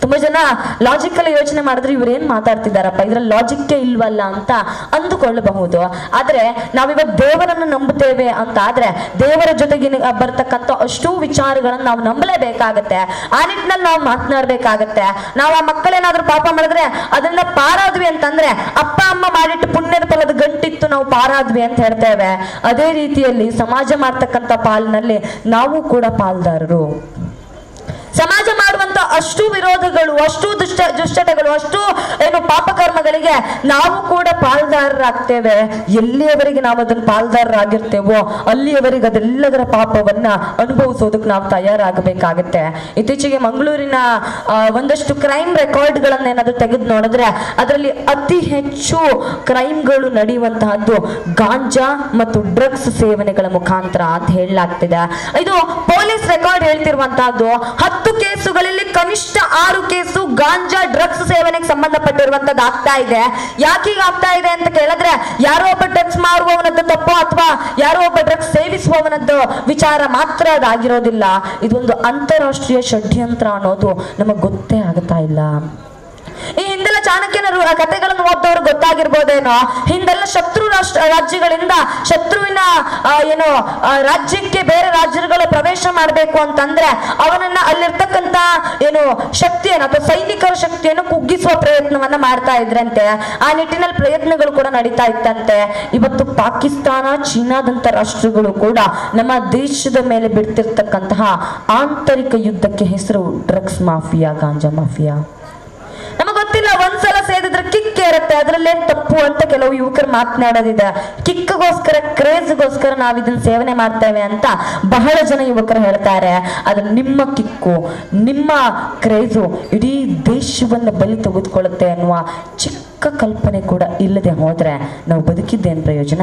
ತುಂಬಾ ಜನ ಲಾಜಿಕಲ್ ಯೋಚನೆ ಮಾಡಿದ್ರೆ ಇವ್ರೇನ್ ಮಾತಾಡ್ತಿದಾರಪ್ಪ, ಇದ್ರಲ್ಲಿ ಲಾಜಿಕ್ಕೇ ಇಲ್ವಲ್ಲ ಅಂತ ಅಂದುಕೊಳ್ಳಬಹುದು. ಆದ್ರೆ ನಾವಿವಾಗ ದೇವರನ್ನು ನಂಬುತ್ತೇವೆ ಅಂತ ಆದ್ರೆ ದೇವರ ಜೊತೆಗೆ ಬರ್ತಕ್ಕಂಥ ಅಷ್ಟೂ ವಿಚಾರಗಳನ್ನ ನಾವು ನಂಬಲೇಬೇಕಾಗತ್ತೆ. ಆ ನಿಟ್ಟಿನಲ್ಲಿ ನಾವು ಮಾತನಾಡ್ಬೇಕಾಗತ್ತೆ. ನಾವು ಆ ಮಕ್ಕಳೇನಾದ್ರೂ ಪಾಪ ಮಾಡಿದ್ರೆ ಅದನ್ನ ಪಾರಾದ್ವಿ ಅಂತಂದ್ರೆ ಅಪ್ಪ ಅಮ್ಮ ಮಾಡಿಟ್ಟು ಪುಣ್ಯದ ಫಲದ ಗಂಟಿತ್ತು ನಾವು ಪಾರಾದ್ವಿ ಅಂತ ಹೇಳ್ತೇವೆ. ಅದೇ ರೀತಿಯಲ್ಲಿ ಸಮಾಜ ಮಾಡ್ತಕ್ಕಂಥ ಪಾಲಿನಲ್ಲಿ ನಾವು ಕೂಡ ಪಾಲ್ದಾರರು. ಸಮಾಜ ಮಾಡುವಂತ ಅಷ್ಟು ವಿರೋಧಗಳು, ಅಷ್ಟು ದುಷ್ಟತೆಗಳು, ಅಷ್ಟು ಪಾಪಕರ್ಮಗಳಿಗೆ ನಾವು ಕೂಡ ಪಾಲ್ದಾರರಾಗ್ತೇವೆ. ಎಲ್ಲಿಯವರೆಗೆ ನಾವು ಅದನ್ನ ಪಾಲ್ದಾರರಾಗಿರ್ತೇವೋ ಅಲ್ಲಿಯವರೆಗೆ ಅದೆಲ್ಲದರ ಪಾಪವನ್ನ ಅನುಭವಿಸೋದಕ್ಕೆ ನಾವು ತಯಾರಾಗಬೇಕಾಗತ್ತೆ. ಇತ್ತೀಚೆಗೆ ಮಂಗಳೂರಿನ ಒಂದಷ್ಟು ಕ್ರೈಮ್ ರೆಕಾರ್ಡ್ಗಳನ್ನ ಏನಾದ್ರು ತೆಗೆದು ನೋಡಿದ್ರೆ ಅದರಲ್ಲಿ ಅತಿ ಹೆಚ್ಚು ಕ್ರೈಮ್ಗಳು ನಡೆಯುವಂತಹದ್ದು ಗಾಂಜಾ ಮತ್ತು ಡ್ರಗ್ಸ್ ಸೇವನೆಗಳ ಮುಖಾಂತರ ಅಂತ ಹೇಳಲಾಗ್ತಿದೆ. ಇದು ಪೊಲೀಸ್ ರೆಕಾರ್ಡ್ ಹೇಳ್ತಿರುವಂತಹದ್ದು. 10 ಕೇಸುಗಳಲ್ಲಿ ಕನಿಷ್ಠ 6 ಕೇಸು ಗಾಂಜಾ ಡ್ರಗ್ಸ್ ಸೇವನೆಗೆ ಸಂಬಂಧಪಟ್ಟಿರುವಂತದ್ದು ಆಗ್ತಾ ಇದೆ. ಯಾಕೀಗ ಆಗ್ತಾ ಇದೆ ಅಂತ ಕೇಳಿದ್ರೆ ಯಾರೋ ಒಬ್ಬ ಡ್ರಗ್ಸ್ ಮಾರುವವನದ್ದು ತಪ್ಪು ಅಥವಾ ಯಾರೋ ಒಬ್ಬ ಡ್ರಗ್ಸ್ ಸೇವಿಸುವವನದ್ದು ವಿಚಾರ ಮಾತ್ರ ಅದಾಗಿರೋದಿಲ್ಲ. ಇದೊಂದು ಅಂತಾರಾಷ್ಟ್ರೀಯ ಷಡ್ಯಂತ್ರ ಅನ್ನೋದು ನಮಗೆ ಗೊತ್ತೇ ಆಗ್ತಾ ಇಲ್ಲ. ಈ ಹಿಂದೆಲ್ಲ ಚಾಣಕ್ಯನ ಕಥೆಗಳನ್ನು ಓದ್ದವ್ರು ಗೊತ್ತಾಗಿರ್ಬೋದೇನೋ. ಹಿಂದೆಲ್ಲ ಶತ್ರು ರಾಜ್ಯಗಳಿಂದ ಶತ್ರುವಿನ ರಾಜ್ಯಕ್ಕೆ ಬೇರೆ ರಾಜ್ಯಗಳ ಪ್ರವೇಶ ಮಾಡಬೇಕು ಅಂತಂದ್ರೆ ಅವನನ್ನ ಅಲ್ಲಿರ್ತಕ್ಕಂತ ಶಕ್ತಿಯನ್ನು ಅಥವಾ ಸೈನಿಕರ ಶಕ್ತಿಯನ್ನು ಕುಗ್ಗಿಸುವ ಪ್ರಯತ್ನವನ್ನ ಮಾಡ್ತಾ ಇದ್ರಂತೆ. ಆ ನಿಟ್ಟಿನಲ್ಲಿ ಪ್ರಯತ್ನಗಳು ಕೂಡ ನಡೀತಾ ಇತ್ತಂತೆ. ಇವತ್ತು ಪಾಕಿಸ್ತಾನ, ಚೀನಾದಂತ ರಾಷ್ಟ್ರಗಳು ಕೂಡ ನಮ್ಮ ದೇಶದ ಮೇಲೆ ಬಿಡ್ತಿರ್ತಕ್ಕಂತಹ ಆಂತರಿಕ ಯುದ್ಧಕ್ಕೆ ಹೆಸರು ಡ್ರಗ್ಸ್ ಮಾಫಿಯಾ, ಗಾಂಜಾ ಮಾಫಿಯಾ. ನಮಗ್ ಗೊತ್ತಿಲ್ಲ, ಒಂದ್ಸಲ ಸೇದಿದ್ರೆ ಕಿಕ್ ಇರುತ್ತೆ, ಅದ್ರಲ್ಲೇನ್ ತಪ್ಪು ಅಂತ ಕೆಲವು ಯುವಕರು ಮಾತನಾಡೋದಿದೆ. ಕಿಕ್ಗೋಸ್ಕರ, ಕ್ರೇಜ್ಗೋಸ್ಕರ ನಾವ್ ಇದನ್ನ ಸೇವನೆ ಮಾಡ್ತೇವೆ ಅಂತ ಬಹಳ ಜನ ಯುವಕರು ಹೇಳ್ತಾರೆ. ಆದ್ರೆ ನಿಮ್ಮ ಕಿಕ್ಕು, ನಿಮ್ಮ ಕ್ರೇಜು ಇಡೀ ದೇಶವನ್ನು ಬಲಿ ತೆಗೆದುಕೊಳ್ಳುತ್ತೆ ಅನ್ನುವ ಚಿಕ್ಕ ಕಲ್ಪನೆ ಕೂಡ ಇಲ್ಲದೆ ಹೋದ್ರೆ ನಾವು ಬದುಕಿದ್ದೇನು ಪ್ರಯೋಜನ?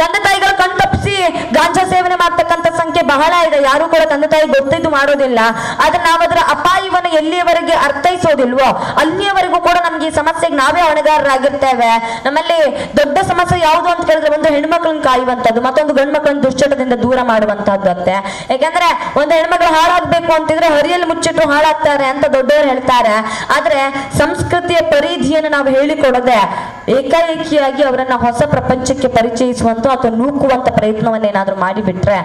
ತಂದೆ ತಾಯಿಗಳು ಕಣ್ತಪ್ಪಿಸಿ ಗಾಂಜಾ ಸೇವನೆ ಮಾಡ್ತಕ್ಕಂಥ ಸಂಖ್ಯೆ ಬಹಳ ಇದೆ. ಯಾರು ಕೂಡ ತಂದೆ ತಾಯಿ ಗೊತ್ತಿದ್ದು ಮಾಡೋದಿಲ್ಲ. ಆದ್ರೆ ನಾವು ಅದರ ಅಪಾಯವನ್ನು ಎಲ್ಲಿಯವರೆಗೆ ಅರ್ಥೈಸೋದಿಲ್ವೋ ಅಲ್ಲಿಯವರೆಗೂ ಕೂಡ ನಮ್ಗೆ ಈ ಸಮಸ್ಯೆಗೆ ನಾವೇ ಹೊಣೆಗಾರರಾಗಿರ್ತೇವೆ. ನಮ್ಮಲ್ಲಿ ದೊಡ್ಡ ಸಮಸ್ಯೆ ಯಾವುದು ಅಂತ ಕೇಳಿದ್ರೆ ಒಂದು ಹೆಣ್ಮಕ್ಳನ್ನ ಕಾಯುವಂತದ್ದು, ಮತ್ತೊಂದು ಗಂಡು ಮಕ್ಕಳನ್ನ ದುಶ್ಚಟದಿಂದ ದೂರ ಮಾಡುವಂತಹದ್ದು ಅಂತೆ. ಯಾಕಂದ್ರೆ ಒಂದು ಹೆಣ್ಮಕ್ಳು ಹಾಳಾಗ್ಬೇಕು ಅಂತಿದ್ರೆ ಹರಿಯಲ್ಲಿ ಮುಚ್ಚಿಟ್ಟು ಹಾಳಾಗ್ತಾರೆ ಅಂತ ದೊಡ್ಡವರು ಹೇಳ್ತಾರೆ. ಆದ್ರೆ ಸಂಸ್ಕೃತಿಯ ಪರಿಧಿಯನ್ನು ನಾವು ಹೇಳಿಕೊಡದೆ ಏಕಾಏಕಿಯಾಗಿ ಅವರನ್ನ ಹೊಸ ಪ್ರಪಂಚಕ್ಕೆ ಪರಿಚಯಿಸುವಂತ ಅಥವಾ ನೂಕುವಂತ ಪ್ರಯತ್ನವನ್ನೇನಾದ್ರೂ ಮಾಡಿಬಿಟ್ರೆ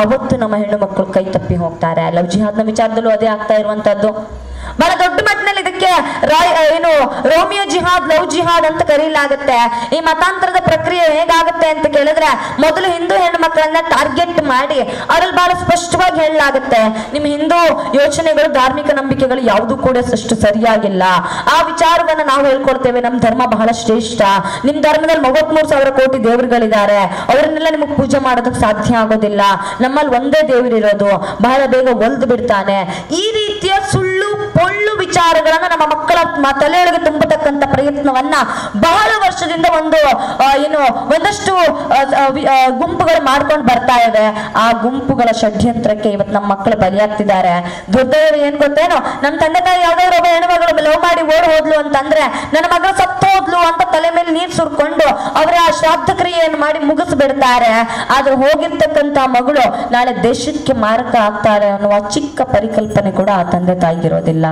ಅವತ್ತು ನಮ್ಮ ಹೆಣ್ಣು ಮಕ್ಕಳು ಕೈ ತಪ್ಪಿ ಹೋಗ್ತಾರೆ. ಲವ್ ಜಿಹಾದ್ನ ವಿಚಾರದಲ್ಲೂ ಅದೇ ಆಗ್ತಾ ಇರುವಂತದ್ದು. ಬಹಳ ದೊಡ್ಡ ಮಟ್ಟಿನಲ್ಲಿ ಇದಕ್ಕೆ ರೋಮಿಯೋ ಜಿಹಾದ್, ಲವ್ ಜಿಹಾದ್ ಅಂತ ಕರೀಲಾಗುತ್ತೆ. ಈ ಮತಾಂತರದ ಪ್ರಕ್ರಿಯೆ ಹೇಗಾಗುತ್ತೆ ಅಂತ ಕೇಳಿದ್ರೆ ಮೊದಲು ಹಿಂದೂ ಹೆಣ್ಣು ಮಕ್ಕಳನ್ನ ಟಾರ್ಗೆಟ್ ಮಾಡಿ ಅದ್ರಲ್ಲಿ ಬಹಳ ಸ್ಪಷ್ಟವಾಗಿ ಹೇಳಲಾಗುತ್ತೆ, ನಿಮ್ ಹಿಂದೂ ಯೋಚನೆಗಳು, ಧಾರ್ಮಿಕ ನಂಬಿಕೆಗಳು ಯಾವುದು ಕೂಡ ಅಷ್ಟು ಸರಿಯಾಗಿಲ್ಲ. ಆ ವಿಚಾರವನ್ನ ನಾವು ಹೇಳ್ಕೊಡ್ತೇವೆ. ನಮ್ ಧರ್ಮ ಬಹಳ ಶ್ರೇಷ್ಠ. ನಿಮ್ ಧರ್ಮದಲ್ಲಿ 33,000 ಕೋಟಿ ದೇವರುಗಳಿದ್ದಾರೆ, ಅವರನ್ನೆಲ್ಲ ನಿಮಗ್ ಪೂಜೆ ಮಾಡೋದಕ್ಕೆ ಸಾಧ್ಯ ಆಗೋದಿಲ್ಲ. ನಮ್ಮಲ್ಲಿ ಒಂದೇ ದೇವರಿರೋದು, ಬಹಳ ಬೇಗ ಒಲ್ದು ಬಿಡ್ತಾನೆ. ಈ ರೀತಿಯ ಸುಳ್ಳು ಪೊಳ್ಳು ವಿಚಾರಗಳನ್ನ ನಮ್ಮ ಮಕ್ಕಳ ತಲೆಯೊಳಗೆ ತುಂಬತಕ್ಕಂತ ಪ್ರಯತ್ನವನ್ನ ಬಹಳ ವರ್ಷದಿಂದ ಒಂದಷ್ಟು ಗುಂಪುಗಳು ಮಾಡ್ಕೊಂಡು ಬರ್ತಾ ಇದೆ. ಆ ಗುಂಪುಗಳ ಷಡ್ಯಂತ್ರಕ್ಕೆ ಇವತ್ತು ನಮ್ಮ ಮಕ್ಕಳು ಬಲಿಯಾಗ್ತಿದ್ದಾರೆ. ದೊಡ್ಡವರು ಏನ್ ಗೊತ್ತೇನೋ, ನಮ್ಮ ತಂದೆ ತಾಯಿ ಯಾವ್ದಾದ್ರು ಒಬ್ಬ ಹೆಣ್ಮಗಳು ಲವ್ ಮಾಡಿ ಓಡ್ ಹೋದ್ಲು ಅಂತಂದ್ರೆ ನನ್ನ ಮಗಳು ಸತ್ತು ಹೋದ್ಲು ಅಂತ ತಲೆ ಮೇಲೆ ನೀರ್ ಸುರ್ಕೊಂಡು ಅವರ ಆ ಶ್ರಾದ್ದ ಕ್ರಿಯೆಯನ್ನು ಮಾಡಿ ಮುಗಿಸ್ಬಿಡ್ತಾರೆ. ಆದ್ರೆ ಹೋಗಿರ್ತಕ್ಕಂತ ಮಗಳು ನಾಳೆ ದೇಶಕ್ಕೆ ಮಾರಕ ಆಗ್ತಾರೆ ಅನ್ನುವ ಚಿಕ್ಕ ಪರಿಕಲ್ಪನೆ ಕೂಡ ಆ ತಂದೆ ತಾಯಿಗಿರೋದಿಲ್ಲ.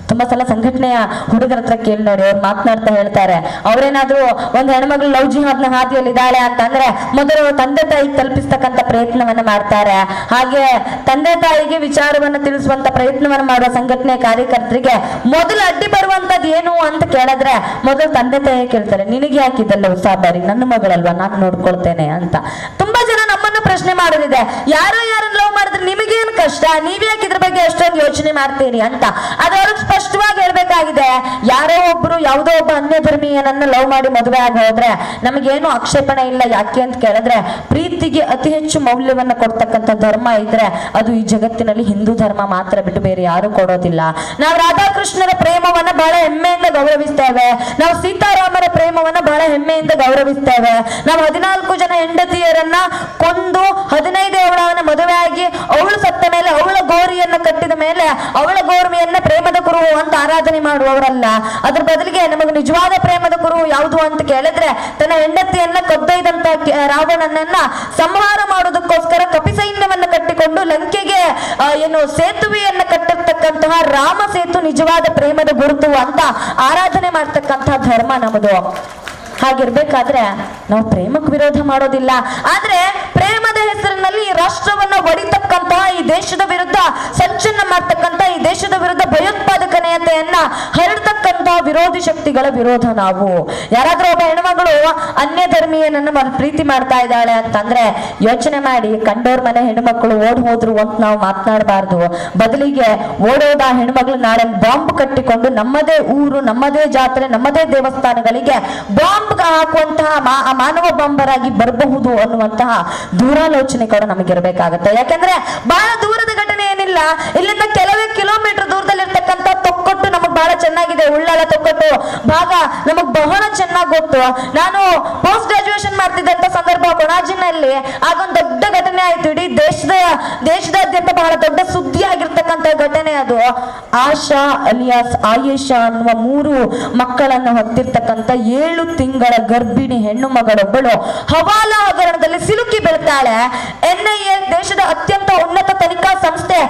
ತುಂಬಾ ಸಲ ಸಂಘಟನೆಯ ಹುಡುಗರ ಹತ್ರ ಕೇಳಿ ನೋಡಿ, ಅವ್ರು ಮಾತನಾಡ್ತಾ ಹೇಳ್ತಾರೆ, ಅವ್ರೇನಾದ್ರೂ ಒಂದು ಹೆಣ್ಮಗಳು ಲವ್ ಜಿಹಾದ್ನ ಹಾದಿಯಲ್ಲಿ ಇದ್ದಾಳೆ ಅಂತಂದ್ರೆ ಮೊದಲು ತಂದೆ ತಾಯಿಗೆ ತಲುಪಿಸ್ತಕ್ಕಂಥ ಪ್ರಯತ್ನವನ್ನ ಮಾಡ್ತಾರೆ. ಹಾಗೆ ತಂದೆ ತಾಯಿಗೆ ವಿಚಾರವನ್ನ ತಿಳಿಸುವಂತ ಪ್ರಯತ್ನವನ್ನ ಮಾಡುವ ಸಂಘಟನೆ ಕಾರ್ಯಕರ್ತರಿಗೆ ಮೊದಲು ಅಡ್ಡಿ ಬರುವಂತದ್ದು ಏನು ಅಂತ ಕೇಳಿದ್ರೆ ಮೊದಲು ತಂದೆ ತಾಯಿ ಕೇಳ್ತಾರೆ, ನಿನಗೆ ಯಾಕಿದಲ್ಲ ಉಸಾಬಾರಿ, ನನ್ನ ಮಗಳಲ್ವಾ, ನಾನು ನೋಡ್ಕೊಳ್ತೇನೆ ಅಂತ. ತುಂಬಾ ಜನ ನಮ್ಮನ್ನು ಪ್ರಶ್ನೆ ಮಾಡೋದಿದೆ, ಯಾರನ್ನ ಲವ್ ಮಾಡಿದ್ರೆ ನಿಮಗೇನು ಕಷ್ಟ, ನೀವ್ಯಾಕೆ ಇದ್ರ ಬಗ್ಗೆ ಅಷ್ಟೊಂದು ಯೋಚನೆ ಮಾಡ್ತೀರಿ ಅಂತ. ಅದವ್ರಿಗೆ ಸ್ಪಷ್ಟವಾಗಿ ಹೇಳ್ಬೇಕಾಗಿದೆ, ಯಾರೋ ಒಬ್ರು ಯಾವುದೋ ಒಬ್ಬ ಅನ್ಯ ಧರ್ಮೀಯನನ್ನ ಲವ್ ಮಾಡಿ ಮದುವೆ ಆಗಿ ಹೋದ್ರೆ ನಮಗೇನು ಆಕ್ಷೇಪಣೆ ಇಲ್ಲ. ಯಾಕೆ ಅಂತ ಕೇಳಿದ್ರೆ ಪ್ರೀತಿಗೆ ಅತಿ ಹೆಚ್ಚು ಮೌಲ್ಯವನ್ನ ಕೊಡ್ತಕ್ಕಂಥ ಧರ್ಮ ಇದ್ರೆ ಅದು ಈ ಜಗತ್ತಿನಲ್ಲಿ ಹಿಂದೂ ಧರ್ಮ ಮಾತ್ರ ಬಿಟ್ಟು ಬೇರೆ ಯಾರು ಕೊಡೋದಿಲ್ಲ. ನಾವು ರಾಧಾಕೃಷ್ಣರ ಪ್ರೇಮವನ್ನ ಬಹಳ ಹೆಮ್ಮೆಯಿಂದ ಗೌರವಿಸ್ತೇವೆ. ನಾವು ಸೀತಾರಾಮರ ಪ್ರೇಮವನ್ನ ಬಹಳ ಹೆಮ್ಮೆಯಿಂದ ಗೌರವಿಸ್ತೇವೆ. ನಾವು 14 ಜನ ಹೆಂಡತಿಯರನ್ನ ಕೊಂದು 15 ಅವಳನ್ನ ಮದುವೆ ಆಗಿ ಅವಳು ಸತ್ತ ಮೇಲೆ ಅವಳ ಗೋರಿಯನ್ನ ಕಟ್ಟಿದ ಮೇಲೆ ಅವಳ ಗೋರ್ಮೆಯನ್ನ ಪ್ರೇಮದ ಕುರು ಅಂತ ಆರಾಧನೆ ಮಾಡುವವರಲ್ಲ. ಅದ್ರ ಬದಲಿಗೆ ನಮಗೆ ನಿಜವಾದ ಪ್ರೇಮದ ಕುರು ಯಾವುದು ಅಂತ ಕೇಳಿದ್ರೆ ತನ್ನ ಹೆಂಡತಿಯನ್ನ ಕದ್ದೊಯ್ದಂತ ರಾವಣನನ್ನ ಸಂಹಾರ ಮಾಡೋದಕ್ಕೋಸ್ಕರ ಕಪಿ ಸೈನ್ಯವನ್ನ ಕಟ್ಟಿಕೊಂಡು ಲಂಕೆಗೆ ಏನು ಸೇತುವೆಯನ್ನ ಕಟ್ಟಿರ್ತಕ್ಕಂತಹ ರಾಮ ಸೇತು ನಿಜವಾದ ಪ್ರೇಮದ ಗುರುತು ಅಂತ ಆರಾಧನೆ ಮಾಡ್ತಕ್ಕಂತಹ ಧರ್ಮ ನಮ್ಮದು. ಹಾಗಿರ್ಬೇಕಾದ್ರೆ ನಾವು ಪ್ರೇಮಕ್ಕೆ ವಿರೋಧ ಮಾಡೋದಿಲ್ಲ. ಆದ್ರೆ ಪ್ರೇಮದ ಹೆಸರಿನಲ್ಲಿ ರಾಷ್ಟ್ರವನ್ನ ಒಡಿತಕ್ಕಂತಹ ಈ ದೇಶದ ವಿರುದ್ಧ ಸಂಚನ್ನ ಮಾಡ್ತಕ್ಕಂತ ಈ ದೇಶದ ವಿರುದ್ಧ ಭಯೋತ್ಪಾದಕನೆಯತೆಯನ್ನ ಹರಡ್ತಕ್ಕಂತಹ ವಿರೋಧಿ ಶಕ್ತಿಗಳ ವಿರೋಧ ನಾವು. ಯಾರಾದ್ರೂ ಒಬ್ಬ ಹೆಣ್ಮಗಳು ಅನ್ಯ ಧರ್ಮೀಯನನ್ನ ಪ್ರೀತಿ ಮಾಡ್ತಾ ಇದ್ದಾಳೆ ಅಂತಂದ್ರೆ ಯೋಚನೆ ಮಾಡಿ, ಕಂಡೋರ್ ಮನೆ ಹೆಣ್ಮಕ್ಳು ಓಡ್ ಹೋದ್ರು ಅಂತ ನಾವು ಮಾತನಾಡಬಾರ್ದು. ಬದಲಿಗೆ ಓಡೋದ ಹೆಣ್ಮಕ್ಳು ನಾಳೆ ಬಾಂಬ್ ಕಟ್ಟಿಕೊಂಡು ನಮ್ಮದೇ ಊರು, ನಮ್ಮದೇ ಜಾತ್ರೆ, ನಮ್ಮದೇ ದೇವಸ್ಥಾನಗಳಿಗೆ ಬಾಂಬ್ ಹಾಕುವಂತಹ ಮಾನವ ಬಾಂಬರಾಗಿ ಬರಬಹುದು ಅನ್ನುವಂತಹ ದೂರಾಲೋಚನೆ ಕೂಡ ನಮಗಿರ್ಬೇಕಾಗತ್ತೆ. ಯಾಕಂದ್ರೆ ಬಹಳ ದೂರದ ಘಟನೆ ಏನಿಲ್ಲ, ಇಲ್ಲಿಂದ ಕೆಲವೇ ಕಿಲೋಮೀಟರ್ ದೂರದಲ್ಲಿರ್ತಕ್ಕಂಥ ತೊಕ್ಕೊಟ್ಟು ನಮಗ್ ಬಹಳ ಚೆನ್ನಾಗಿದೆ. ಉಳ್ಳಾಲ ತೊಕ್ಕೊಟ್ಟು ಭಾಗ ನಮಗ್ ಬಹಳ ಚೆನ್ನಾಗಿ ಗೊತ್ತು. ನಾನು ಪೋಸ್ಟ್ ಗ್ರಾಜುಯೇಷನ್ ಮಾಡ್ತಿದ್ದಂತ ಸಂದರ್ಭ ಕೊಣಾಜಿನಲ್ಲಿ ಆಗೊಂದು ದೊಡ್ಡ ಘಟನೆ ಆಯ್ತು. ಇಡೀ ದೇಶದಾದ್ಯಂತ ಬಹಳ ದೊಡ್ಡ ಸುದ್ದಿ ಆಗಿರ್ತಕ್ಕಂಥ ಘಟನೆ ಅದು. ಆಶಾ ಅಲಿಯಾಸ್ ಆಯೇಷಾ ಅನ್ನುವ 3 ಮಕ್ಕಳನ್ನು ಹೊತ್ತಿರ್ತಕ್ಕಂಥ 7 ತಿಂಗಳ ಗರ್ಭಿಣಿ ಹೆಣ್ಣು ಮಗಳೊಬ್ಬಳು ಹವಾಲಾ ಹಗರಣದಲ್ಲಿ ಸಿಲುಕಿ ಬೀಳ್ತಾಳೆ. NIA ದೇಶದ ಅತ್ಯಂತ ಉನ್ನತ ತನಿಖಾ ಸಂಸ್ಥೆ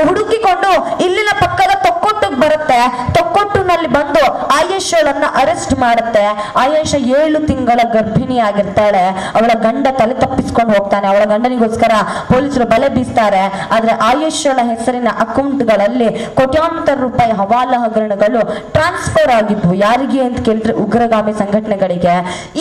ಹುಡುಕಿಕೊಂಡು ಇಲ್ಲಿನ ಪಕ್ಕದ ತೊಕ್ಕೊಟ್ಟಿಗೆ ಬರುತ್ತೆ. ತೊಕ್ಕೊಟ್ಟಿನಲ್ಲಿ ಬಂದು ಆಯೇಷಳನ್ನ ಅರೆಸ್ಟ್ ಮಾಡುತ್ತೆ. ಆಯೇಷಾ 7 ತಿಂಗಳ ಗರ್ಭಿಣಿ ಆಗಿರ್ತಾಳೆ. ಅವಳ ಗಂಡ ತಲೆ ತಪ್ಪಿಸ್ಕೊಂಡು ಹೋಗ್ತಾನೆ. ಅವಳ ಗಂಡನಿಗೋಸ್ಕರ ಪೊಲೀಸರು ಬಲೆ ಬೀಸ್ತಾರೆ. ಆದ್ರೆ ಆಯೇಷಳ ಹೆಸರಿನ ಅಕೌಂಟ್ಗಳಲ್ಲಿ ಕೋಟ್ಯಾಂತರ ರೂಪಾಯಿ ಹವಾಲಾ ಹಗರಣಗಳು ಟ್ರಾನ್ಸ್ಫರ್ ಆಗಿದ್ವು. ಯಾರಿಗೆ ಅಂತ ಕೇಳಿದ್ರೆ ಉಗ್ರಗಾಮಿ ಸಂಘಟನೆಗಳಿಗೆ.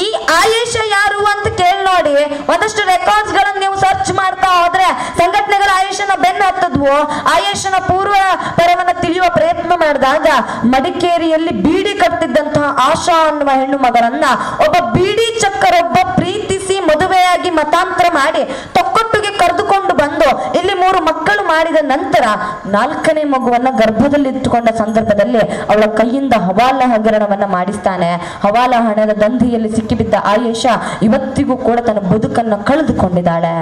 ಈ ಆಯೇಷಾ ಯಾರು ಅಂತ ಕೇಳಿ ನೋಡಿ, ಒಂದಷ್ಟು ರೆಕಾರ್ಡ್ಸ್ ಗಳನ್ನ ನೀವು ಸರ್ಚ್ ಮಾಡ್ತಾ ಹೋದ್ರೆ ಸಂಘಟನೆಗಳು ಆಯೇಷನ ಬೆನ್ನ ಹತ್ತದ್ವು. ಆಯೇಷನ ಪೂರ್ವ ಪರವನ್ನ ತಿಳಿಯುವ ಪ್ರಯತ್ನ ಮಾಡಿದಾಗ ಮಡಿಕೇರಿಯಲ್ಲಿ ಬೀಡಿ ಕಟ್ಟಿದ್ದಂತಹ ಆಶಾ ಅನ್ನುವ ಹೆಣ್ಣು ಮಗನನ್ನ ಒಬ್ಬ ಬೀಡಿ ಚಕ್ಕರೊಬ್ಬ ಪ್ರೀತಿಸಿ ಮದುವೆಯಾಗಿ ಮತಾಂತರ ಮಾಡಿ ತೊಕ್ಕೊಟ್ಟಿಗೆ ಕರೆದುಕೊಂಡು ಬಂದು ಇಲ್ಲಿ 3 ಮಕ್ಕಳು ಮಾಡಿದ ನಂತರ 4ನೇ ಮಗುವನ್ನ ಗರ್ಭದಲ್ಲಿ ಇಟ್ಟುಕೊಂಡ ಸಂದರ್ಭದಲ್ಲಿ ಅವಳ ಕೈಯಿಂದ ಹವಾಲಾ ಹಗರಣವನ್ನ ಮಾಡಿಸ್ತಾನೆ. ಹವಾಲಾ ಹಣದ ದಂಧೆಯಲ್ಲಿ ಸಿಕ್ಕಿಬಿದ್ದ ಆಯೇಷಾ ಇವತ್ತಿಗೂ ಕೂಡ ತನ್ನ ಬದುಕನ್ನು ಕಳೆದುಕೊಂಡಿದ್ದಾಳೆ.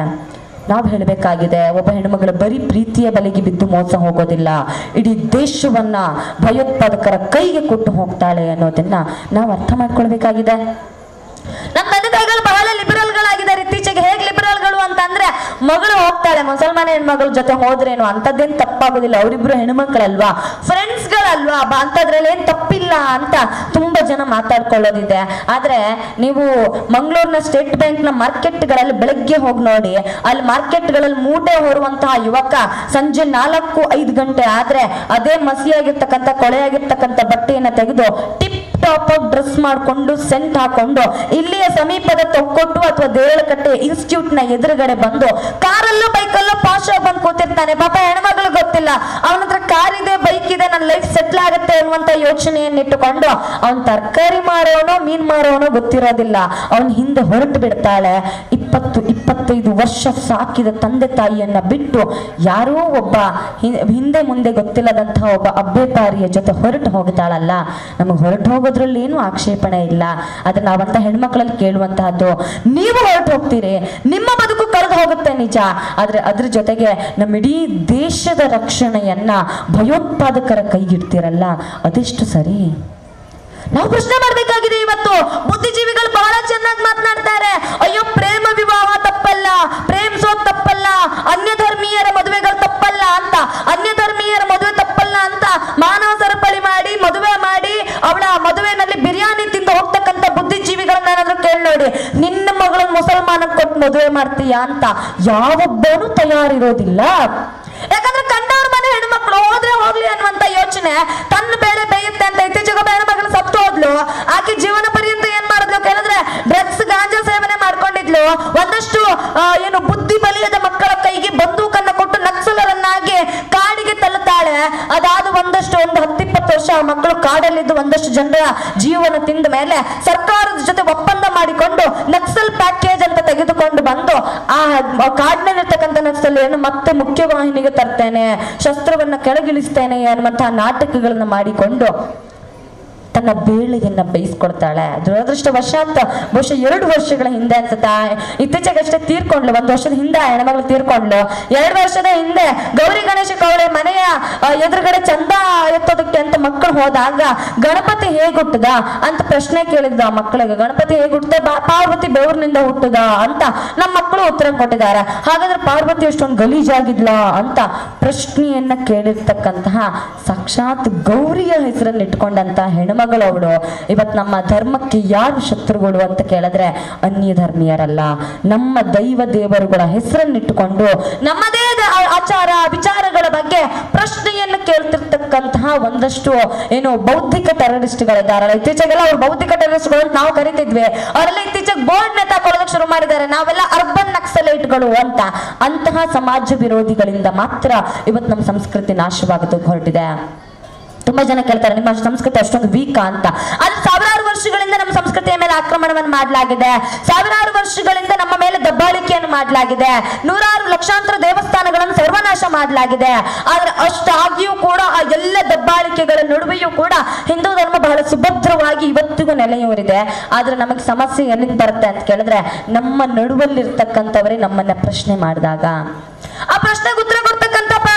ನಾವು ಹೇಳಬೇಕಾಗಿದೆ, ಒಬ್ಬ ಹೆಣ್ಣುಮಗಳು ಬರೀ ಪ್ರೀತಿಯ ಬಲೆಗೆ ಬಿದ್ದು ಮೋಸ ಹೋಗೋದಿಲ್ಲ, ಇಡೀ ದೇಶವನ್ನ ಭಯೋತ್ಪಾದಕರ ಕೈಗೆ ಕೊಟ್ಟು ಹೋಗ್ತಾಳೆ ಅನ್ನೋದನ್ನ ನಾವು ಅರ್ಥ ಮಾಡ್ಕೊಳ್ಬೇಕಾಗಿದೆ. ನಮ್ಮ ತಂದೆ ತಾಯಿಗಳು ಬಹಳ ಲಿಬರಲ್ಗಳಾಗಿದ್ದಾರೆ ಇತ್ತೀಚೆಗೆ. ಹೇಗೆ ಲಿಬರಲ್ಗಳು ಅಂತಂದ್ರೆ, ಮಗಳು ಹೋಗ್ತಾಳೆ ಮುಸಲ್ಮಾನ ಹೆಣ್ಮಗಳ ಜೊತೆ ಹೋದ್ರೇನು ಅಂತದ್ದೇನು ತಪ್ಪಾಗೋದಿಲ್ಲ, ಅವರಿಬ್ರು ಹೆಣ್ಮಕ್ಳಲ್ವಾ, ಫ್ರೆಂಡ್ಸ್ ಗಳಲ್ವಾ, ಅಂತದ್ರಲ್ಲಿ ಏನ್ ತಪ್ಪಿಲ್ಲ ಅಂತ ತುಂಬಾ ಜನ ಮಾತಾಡ್ಕೊಳ್ಳೋದಿದೆ. ಆದ್ರೆ ನೀವು ಮಂಗಳೂರಿನ ಸ್ಟೇಟ್ ಬ್ಯಾಂಕ್ ನ ಮಾರ್ಕೆಟ್ ಗಳಲ್ಲಿ ಬೆಳಗ್ಗೆ ಹೋಗಿ ನೋಡಿ, ಅಲ್ಲಿ ಮಾರ್ಕೆಟ್ ಗಳಲ್ಲಿ ಮೂಟೆ ಹೊರುವಂತಹ ಯುವಕ ಸಂಜೆ 4-5 ಗಂಟೆ ಆದ್ರೆ ಅದೇ ಮಸಿಯಾಗಿರ್ತಕ್ಕಂಥ ಕೊಳೆಯಾಗಿರ್ತಕ್ಕಂಥ ಬಟ್ಟೆಯನ್ನ ತೆಗೆದು ಟಿಪ್ ಟಾಪ್ ಡ್ರೆಸ್ ಮಾಡ್ಕೊಂಡು ಸೆಂಟ್ ಹಾಕೊಂಡು ಇಲ್ಲಿಯ ಸಮೀಪದ ತೊಕ್ಕೊಟ್ಟು ಅಥವಾ ದೇವಳಕಟ್ಟೆ ಇನ್ಸ್ಟಿಟ್ಯೂಟ್ ನ ಎದುರುಗಡೆ ಬಂದು ಕಾರಲ್ಲೂ ಬೈಕಲ್ಲೂ ಪಾಶ್ ಆಗಿ ಬಂದು ಕೂತಿರ್ತಾನೆ. ಪಾಪ ಹೆಣ್ಮಗಳು ಗೊತ್ತಿಲ್ಲ, ಅವನ ಹತ್ರ ಕಾರ್ ಇದೆ, ಬೈಕ್ ಇದೆ, ನನ್ನ ಲೈಫ್ ಸೆಟ್ಲ್ ಆಗುತ್ತೆ ಅನ್ನುವಂತ ಯೋಚನೆಯನ್ನಿಟ್ಟುಕೊಂಡು ಅವನ್ ತರಕಾರಿ ಮಾರೋನೋ ಮೀನ್ ಮಾರೋನೋ ಗೊತ್ತಿರೋದಿಲ್ಲ, ಅವನ್ ಹಿಂದೆ ಹೊರಟು ಬಿಡ್ತಾಳೆ. 20-25 ವರ್ಷ ಸಾಕಿದ ತಂದೆ ತಾಯಿಯನ್ನ ಬಿಟ್ಟು ಯಾರೋ ಒಬ್ಬ ಹಿಂದೆ ಮುಂದೆ ಗೊತ್ತಿಲ್ಲದಂತಹ ಒಬ್ಬ ಅಬ್ಬೆಪಾರಿಯ ಜೊತೆ ಹೊರಟು ಹೋಗ್ತಾಳಲ್ಲ. ನಮಗೆ ಹೊರಟು ಹೋಗೋದ್ರಲ್ಲಿ ಏನು ಆಕ್ಷೇಪಣೆ ಇಲ್ಲ. ಆದ್ರೆ ನಾವಂತ ಹೆಣ್ಮಕ್ಳಲ್ಲಿ ಕೇಳುವಂತಹದ್ದು, ನೀವು ಹೊರಟು ಹೋಗ್ತೀರಿ, ನಿಮ್ಮ ಬದುಕು ಕಳೆದು ಹೋಗುತ್ತೆ ನಿಜ, ಆದ್ರೆ ಅದ್ರ ಜೊತೆಗೆ ನಮ್ಮ ಇಡೀ ದೇಶದ ರಕ್ಷಣೆಯನ್ನ ಭಯೋತ್ಪಾದಕರ ಕೈಗಿಡ್ತೀರಲ್ಲ, ಅದೆಷ್ಟು ಸರಿ? ನಾವು ಪ್ರಶ್ನೆ ಮಾಡ್ಬೇಕಾಗಿದೆ. ಇವತ್ತು ಬುದ್ಧಿಜೀವಿಗಳು ಬಹಳ ಚೆನ್ನಾಗಿ ಮಾತನಾಡ್ತಾರೆ, ಅಯ್ಯೋ ಪ್ರೇಮ ವಿವಾಹ ತಪ್ಪಲ್ಲ, ಪ್ರೇಮಿಸೋದು ತಪ್ಪಲ್ಲ, ಅನ್ಯ ಧರ್ಮೀಯರ ಮದುವೆಗಳು ತಪ್ಪಲ್ಲ ಅಂತ, ಅನ್ಯ ಧರ್ಮೀಯರ ಮದುವೆ ತಪ್ಪಲ್ಲ ಅಂತ ಮಾನವ ಸರಪಳಿ ಮಾಡಿ ಮದುವೆ ಮಾಡಿ ಅವಳ ಮದುವೆನಲ್ಲಿ ಬಿರಿಯಾನಿ ತಿಂದು ಹೋಗ್ತಕ್ಕಂಥ ಬುದ್ಧಿಜೀವಿಗಳನ್ನ ಏನಾದ್ರು ಕೇಳಿ ನೋಡಿ, ನಿನ್ನ ಮಗಳನ್ನ ಮುಸಲ್ಮಾನಕ್ಕೆ ಕೊಟ್ಟು ಮದುವೆ ಮಾಡ್ತೀಯಾ ಅಂತ ಯಾವೊಬ್ಬನು ತಯಾರಿರೋದಿಲ್ಲ. ಯಾಕಂದ್ರೆ ಕಂಡವ್ರ ಮನೆ ಹೆಣ್ಮಕ್ಳು ಹೋದ್ರೆ ಹೋಗ್ಲಿ ಅನ್ನುವಂತ ಯೋಚನೆ, ತನ್ನ ಬೇಳೆ ಬೇಯುತ್ತೆ ಅಂತ. ಇತ್ತೀಚೆಗೆ ಒಬ್ಬ ಹೆಣ್ಮಗಳು ಸತ್ತು ಹೋದ್ಲು. ಆಕೆ ಜೀವನ ಪರ್ಯಂತ ಏನ್ ಮಾಡಿದ್ಲು ಕೇಳಿದ್ರೆ ಡ್ರಗ್ಸ್ ಗಾಂಜಾ ಸೇವನೆ ಮಾಡ್ಕೊಂಡಿದ್ಲು. ಒಂದಷ್ಟು ಏನು ಬುದ್ಧಿ ಬಲಿಯದ ಮಕ್ಕಳ ಕೈಗೆ ಬಂದೂಕನ್ನ ಕೊಟ್ಟು ನಕ್ಸಲರನ್ನಾಗಿ ಕಾಡಿಗೆ ತಳ್ಳುತ್ತಾಳೆ. ಅದಾದ ಒಂದು 10-20 ವರ್ಷ ಮಕ್ಕಳು ಕಾಡಲ್ಲಿದ್ದು ಒಂದಷ್ಟು ಜನರ ಜೀವನ ತಿಂದ ಮೇಲೆ ಸರ್ಕಾರದ ಜೊತೆ ಒಪ್ಪಂದ ಮಾಡಿಕೊಂಡು ನಕ್ಸಲ್ ಪ್ಯಾಕೇಜ್ ಅಂತ ತೆಗೆದುಕೊಂಡು ಬಂದು ಆ ಕಾಡಿನಲ್ಲಿರ್ತಕ್ಕಂಥ ನಕ್ಸಲರನ್ನು ಮತ್ತೆ ಮುಖ್ಯವಾಹಿನಿಗೆ ತರ್ತೇನೆ, ಶಸ್ತ್ರವನ್ನ ಕೆಳಗಿಳಿಸ್ತೇನೆ ಅನ್ನುವಂತಹ ನಾಟಕಗಳನ್ನ ಮಾಡಿಕೊಂಡು ತನ್ನ ಬೇಳೆಯನ್ನ ಬೇಯಿಸ್ಕೊಡ್ತಾಳೆ. ದುರದೃಷ್ಟವಶಾತ್ ಬಹುಶಃ 2 ವರ್ಷಗಳ ಹಿಂದೆ ಅನ್ಸುತ್ತಾ, ಇತ್ತೀಚೆಗಷ್ಟೇ ತೀರ್ಕೊಂಡ್ಲು, 1 ವರ್ಷದ ಹಿಂದೆ ಹೆಣ್ಮಗಳು ತೀರ್ಕೊಂಡ್ಲು. 2 ವರ್ಷದ ಹಿಂದೆ ಗೌರಿ ಗಣೇಶಕ್ಕೆ ಅವಳ ಮನೆಯ ಎದುರುಗಡೆ ಚಂದ ಎತ್ತೋದಕ್ಕೆ ಅಂತ ಮಕ್ಕಳು ಹೋದಾಗ ಗಣಪತಿ ಹೇಗ್ ಹುಟ್ಟದ ಅಂತ ಪ್ರಶ್ನೆ ಕೇಳಿದ್ದ ಮಕ್ಕಳಿಗೆ. ಗಣಪತಿ ಹೇಗ್ ಹುಟ್ಟದ? ಪಾರ್ವತಿ ಬೆವರಿನಿಂದ ಹುಟ್ಟದ ಅಂತ ನಮ್ಮ ಮಕ್ಕಳು ಉತ್ತರ ಕೊಟ್ಟಿದ್ದಾರೆ. ಹಾಗಾದ್ರೆ ಪಾರ್ವತಿ ಅಷ್ಟೊಂದು ಗಲೀಜಾಗಿದ್ಲ ಅಂತ ಪ್ರಶ್ನೆಯನ್ನ ಕೇಳಿರ್ತಕ್ಕಂತಹ ಸಾಕ್ಷಾತ್ ಗೌರಿಯ ಹೆಸರನ್ನು ಇಟ್ಕೊಂಡಂತ ಹೆಣ್ಮಗಳು ಅವಳು. ಇವತ್ತು ನಮ್ಮ ಧರ್ಮಕ್ಕೆ ಯಾರು ಶತ್ರುಗಳು ಅಂತ ಕೇಳಿದ್ರೆ ಅನ್ಯ ಧರ್ಮೀಯರಲ್ಲ, ನಮ್ಮ ದೈವ ದೇವರುಗಳ ಹೆಸರನ್ನಿಟ್ಟುಕೊಂಡು ನಮ್ಮದೇ ಆಚಾರ ವಿಚಾರಗಳ ಬಗ್ಗೆ ಪ್ರಶ್ನೆಯನ್ನು ಕೇಳ್ತಿರ್ತಕ್ಕಂತಹ ಒಂದಷ್ಟು ಏನು ಬೌದ್ಧಿಕ ಟೆರರಿಸ್ಟ್ಗಳಿದ್ದಾರಲ್ಲ. ಇತ್ತೀಚೆಗೆಲ್ಲ ಅವ್ರು ಬೌದ್ಧಿಕ ಟೆರರಿಸ್ಟ್ಗಳು ಅಂತ ನಾವು ಕರಿತಿದ್ವಿ, ಅವರೆಲ್ಲ ಇತ್ತೀಚೆಗೆ ಬೋರ್ಡ್ ನೇ ತಗೊಳ್ಳೋದಕ್ಕೆ ಶುರು ಮಾಡಿದ್ದಾರೆ, ನಾವೆಲ್ಲ ಅರ್ಬನ್ ನಕ್ಸಲೈಟ್ಗಳು ಅಂತ. ಅಂತಹ ಸಮಾಜ ವಿರೋಧಿಗಳಿಂದ ಮಾತ್ರ ಇವತ್ತು ನಮ್ಮ ಸಂಸ್ಕೃತಿ ನಾಶವಾಗೋದಕ್ಕೆ ಹೊರಟಿದೆ. ತುಂಬಾ ಜನ ಕೇಳ್ತಾರೆ ನಿಮ್ಮ ಸಂಸ್ಕೃತಿ ಅಷ್ಟೊಂದು ವೀಕ್ ಅಂತ. ಅದು 1000 ವರ್ಷಗಳಿಂದ ನಮ್ಮ ಸಂಸ್ಕೃತಿಯ ಮೇಲೆ ಆಕ್ರಮಣವನ್ನು ಮಾಡಲಾಗಿದೆ, 1000 ವರ್ಷಗಳಿಂದ ನಮ್ಮ ಮೇಲೆ ದಬ್ಬಾಳಿಕೆಯನ್ನು ಮಾಡಲಾಗಿದೆ, 100 ಲಕ್ಷಾಂತರ ದೇವಸ್ಥಾನಗಳನ್ನು ಸರ್ವನಾಶ ಮಾಡಲಾಗಿದೆ. ಆದ್ರೆ ಅಷ್ಟಾಗಿಯೂ ಕೂಡ ಆ ಎಲ್ಲ ದಬ್ಬಾಳಿಕೆಗಳ ನಡುವೆಯೂ ಕೂಡ ಹಿಂದೂ ಧರ್ಮ ಬಹಳ ಸುಭದ್ರವಾಗಿ ಇವತ್ತಿಗೂ ನೆಲೆಯೂರಿದೆ. ಆದ್ರೆ ನಮಗೆ ಸಮಸ್ಯೆ ಎಲ್ಲಿಂದ ಬರುತ್ತೆ ಅಂತ ಕೇಳಿದ್ರೆ ನಮ್ಮ ನಡುವಲ್ಲಿರ್ತಕ್ಕಂಥವರೇ ನಮ್ಮನ್ನ ಪ್ರಶ್ನೆ ಮಾಡಿದಾಗ ಆ ಪ್ರಶ್ನೆಗೆ ಉತ್ತರ ಕೊಡ್ತಕ್ಕಂಥ